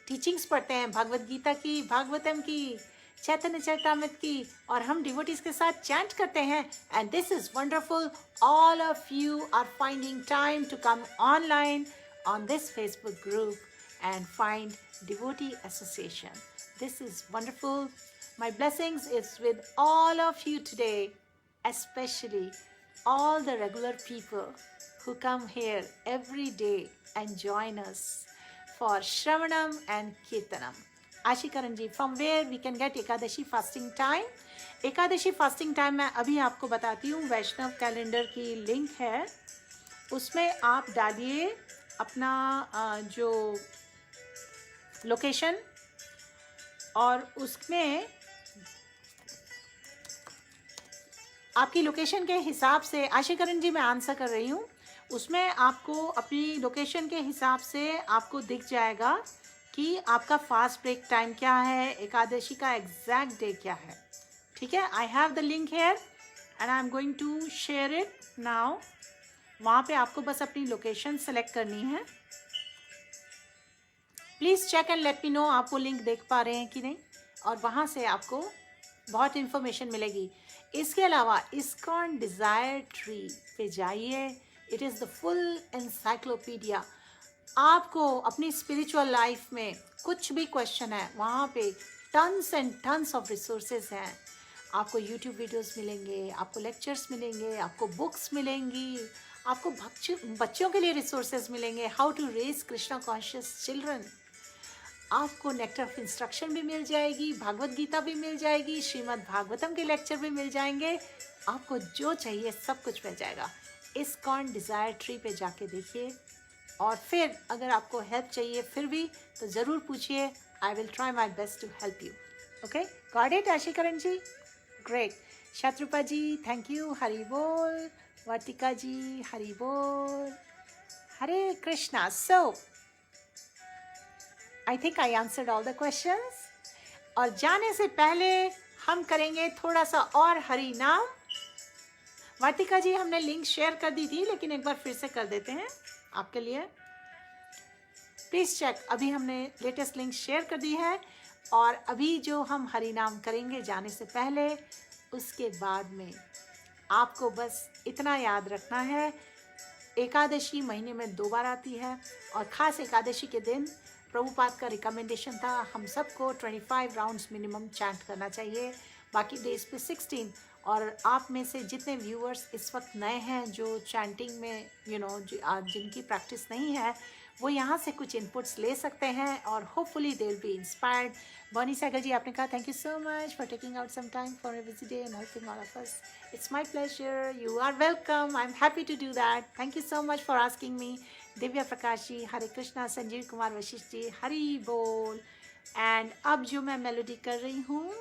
टीचिंग्स पढ़ते हैं, भगवद गीता की, भागवतम की, चैतन्य चरितामृत की, और हम डिवोटीज के साथ चैंट करते हैं. And this is wonderful. All of you are finding time to come online on this Facebook group and find devotee association. This is wonderful. My blessings is with all of you today, especially all the regular people who come here every day and join us for Shravanam and Kirtanam. Ashikaran ji, from where we can get Ekadashi fasting time? Ekadashi fasting time मैं अभी आपको बताती हूँ. वैष्णव calendar की link है, उसमें आप डालिए अपना जो लोकेशन, और उसमें आपकी लोकेशन के हिसाब से, आशिकरण जी मैं आंसर कर रही हूँ, उसमें आपको अपनी लोकेशन के हिसाब से आपको दिख जाएगा कि आपका फास्ट ब्रेक टाइम क्या है, एकादशी का एग्जैक्ट डे क्या है. ठीक है, I have the link here and I am going to share it now. वहाँ पे आपको बस अपनी लोकेशन सेलेक्ट करनी है. Please check and let me know आप वो लिंक देख पा रहे हैं कि नहीं, और वहाँ से आपको बहुत इन्फॉर्मेशन मिलेगी. इसके अलावा इस्कॉन डिज़ायर ट्री पे जाइए. It is the full encyclopedia. आपको अपनी स्पिरिचुअल लाइफ में कुछ भी क्वेश्चन है, वहाँ पे tons and tons of resources हैं. आपको यूट्यूब वीडियोस मिलेंगे, आपको लेक्चर्स मिलेंगे, आपको बुक्स मिलेंगी, आपको बच्चों के लिए रिसोर्सेज मिलेंगे, how to raise Krishna conscious children. आपको नेक्टर ऑफ इंस्ट्रक्शन भी मिल जाएगी, भागवत गीता भी मिल जाएगी, श्रीमद् भागवतम के लेक्चर भी मिल जाएंगे. आपको जो चाहिए सब कुछ मिल जाएगा. इस्कॉन डिज़ायर ट्री पे जाके देखिए. और फिर अगर आपको हेल्प चाहिए फिर भी तो ज़रूर पूछिए. I will try my best to help you. Okay, got it Ashikaran ji? Great. Shatrupa ji, thank you. Hari बोल. वाटिका जी, हरि बोल. Hare Krishna. So I think I answered all the questions. और जाने से पहले हम करेंगे थोड़ा सा और हरि नाम. वाटिका जी, हमने लिंक शेयर कर दी थी, लेकिन एक बार फिर से कर देते हैं आपके लिए. प्लीज़ चेक, अभी हमने लेटेस्ट लिंक शेयर कर दी है. और अभी जो हम हरि नाम करेंगे जाने से पहले, उसके बाद में आपको बस इतना याद रखना है, एकादशी महीने में 2 बार आती है. और ख़ास एकादशी के दिन प्रभुपाद का रिकमेंडेशन था हम सबको 25 राउंड्स मिनिमम चैंट करना चाहिए, बाकी डेज पे 16. और आप में से जितने व्यूअर्स इस वक्त नए हैं जो चैंटिंग में जिनकी प्रैक्टिस नहीं है, वो यहाँ से कुछ इनपुट्स ले सकते हैं और hopefully they will be inspired. Boni Sagar ji, आपने कहा thank you so much for taking out some time for a busy day and helping all of us. It's my pleasure. You are welcome. I am happy to do that. Thank you so much for asking me. Divya Prakash ji, Hare Krishna. Sanjeev Kumar Vashishth ji, Hari बोल. And अब जो मैं melody कर रही हूँ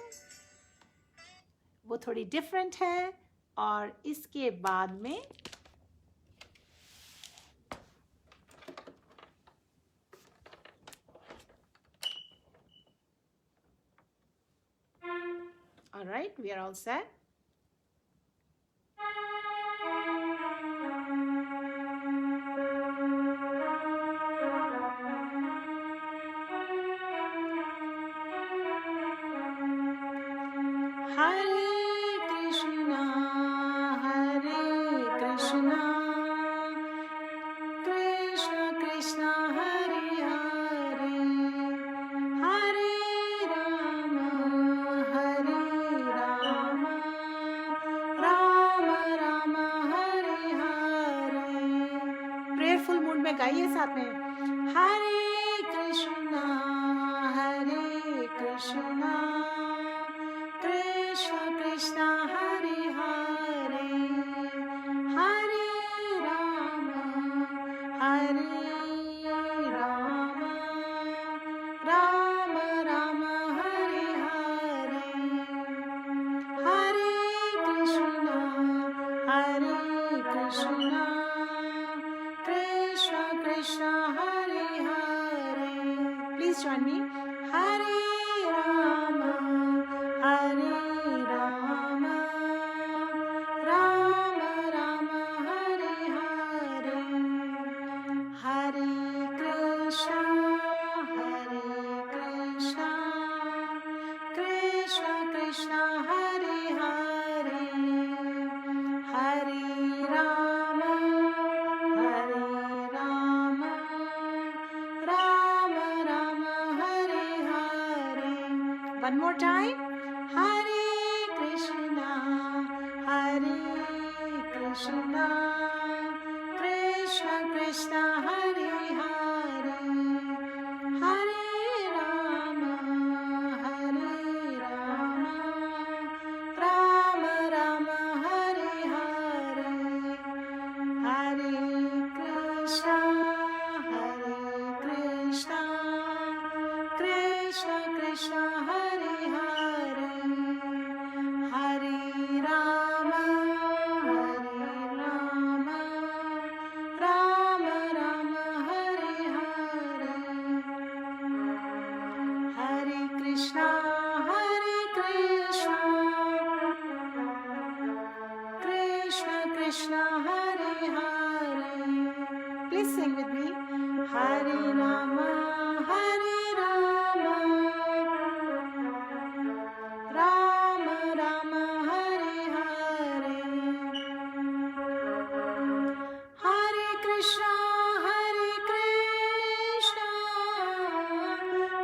वो थोड़ी different है, और इसके बाद में all right, we are all set. Krishna Hare Hare Hare Rama Rama Rama Hare Hare. Prayerful mood में गाइए साथ में. Hare Krishna Krishna Krishna Hare Hare Hare Rama Rama Rama Hare Hare Hare Krishna Krishna Krishna Hare Hare. Please join me. Hare Rama Rama Rama Hare Hare Hare Krishna Krishna Krishna Hare Hare Hare Rama Rama Rama Hare Hare. One more time. Hare Krishna Krishna Krishna Hare Hare Hare Rama Rama Rama Hare Hare Hare Krishna Krishna Krishna Hare Hare Hare Rama Rama Rama Hare Hare Hare Krishna Krishna Krishna Hare Hare. Please sing with me. Hare Rama Rama Rama Hare Hare Hare Krishna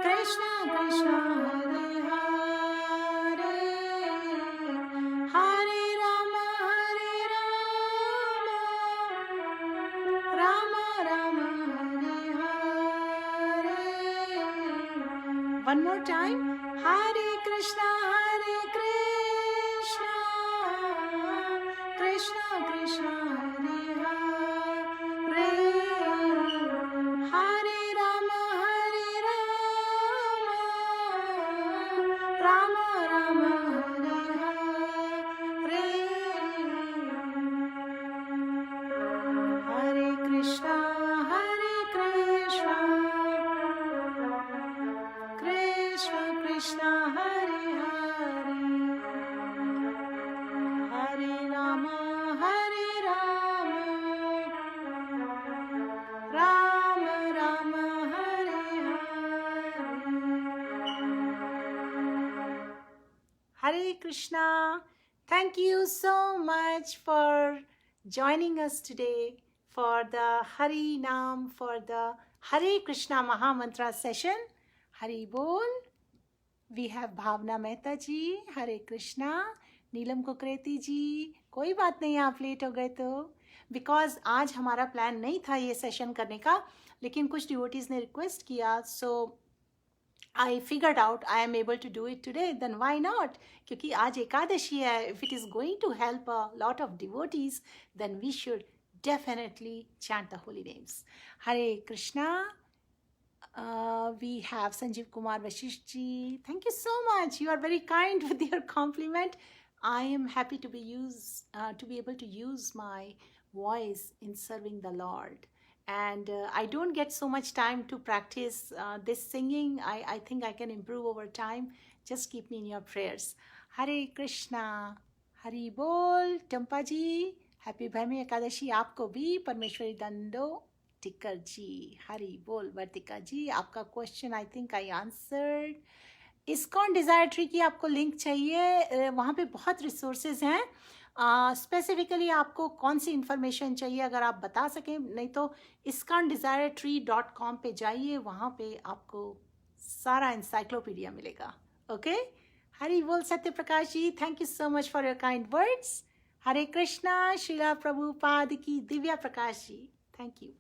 Krishna Krishna Hare Hare Hare Rama Rama Rama Hare Hare. One more time. Hare Krishna Krishna Krishna Hare Hare Hare Rama Rama Rama Hare Hare Hare Krishna Krishna Hare Hare Hare Rama Rama Rama Hare Hare. Hare Krishna. Thank you so much for joining us today for the Hari Nam, for the Hare Krishna Mahamantra session. Hari Bol. We have Bhavna Mehta ji. Hare Krishna. नीलम कुकरेती जी. कोई बात नहीं, आप late हो गए तो, because आज हमारा plan नहीं था ये सेशन करने का, लेकिन कुछ डिवोटीज ने रिक्वेस्ट किया, सो I figured out I am able to do it today, then why not? क्योंकि आज एकादशी है. If it is going to help a lot of devotees, then we should definitely chant the holy names. Hare Krishna. We have Sanjeev Kumar Vashish ji. Thank you so much. You are very kind with your compliment. I am happy to be able to use my voice in serving the Lord. And I don't get so much time to practice this singing. I think I can improve over time. Just keep me in your prayers. Hare Krishna. Hari Bol. Tampa ji. Happy Bhaimi Ekadashi आपको भी. परमेश्वरी दंडो टिकर जी. Hari Bol. वर्तिका जी, आपका question I think I answered. ISKCON desire tree की आपको link चाहिए, वहाँ पे बहुत रिसोर्सेज हैं. स्पेसिफिकली आपको कौन सी इंफॉर्मेशन चाहिए अगर आप बता सकें, नहीं तो iskandesirtree.com पे जाइए, वहाँ पे आपको सारा इंसाइक्लोपीडिया मिलेगा. ओके, हरि बोल Satya Prakash ji, thank you so much for your kind words. Hare Krishna. Shrila Prabhupad की दिव्या प्रकाश जी, थैंक यू.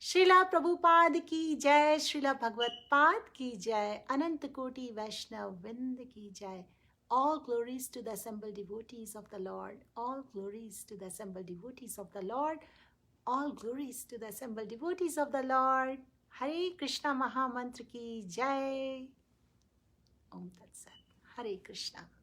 श्रीला प्रभुपाद की जय. श्रीला भगवत पाद की जय. अनंत कोटि वैष्णव वृंद की जय. All glories to the assembled devotees of the Lord. All glories to the assembled devotees of the Lord. All glories to the assembled devotees of the Lord. Hare Krishna Mahamantra ki jai. Om Tat Sat. Hare Krishna.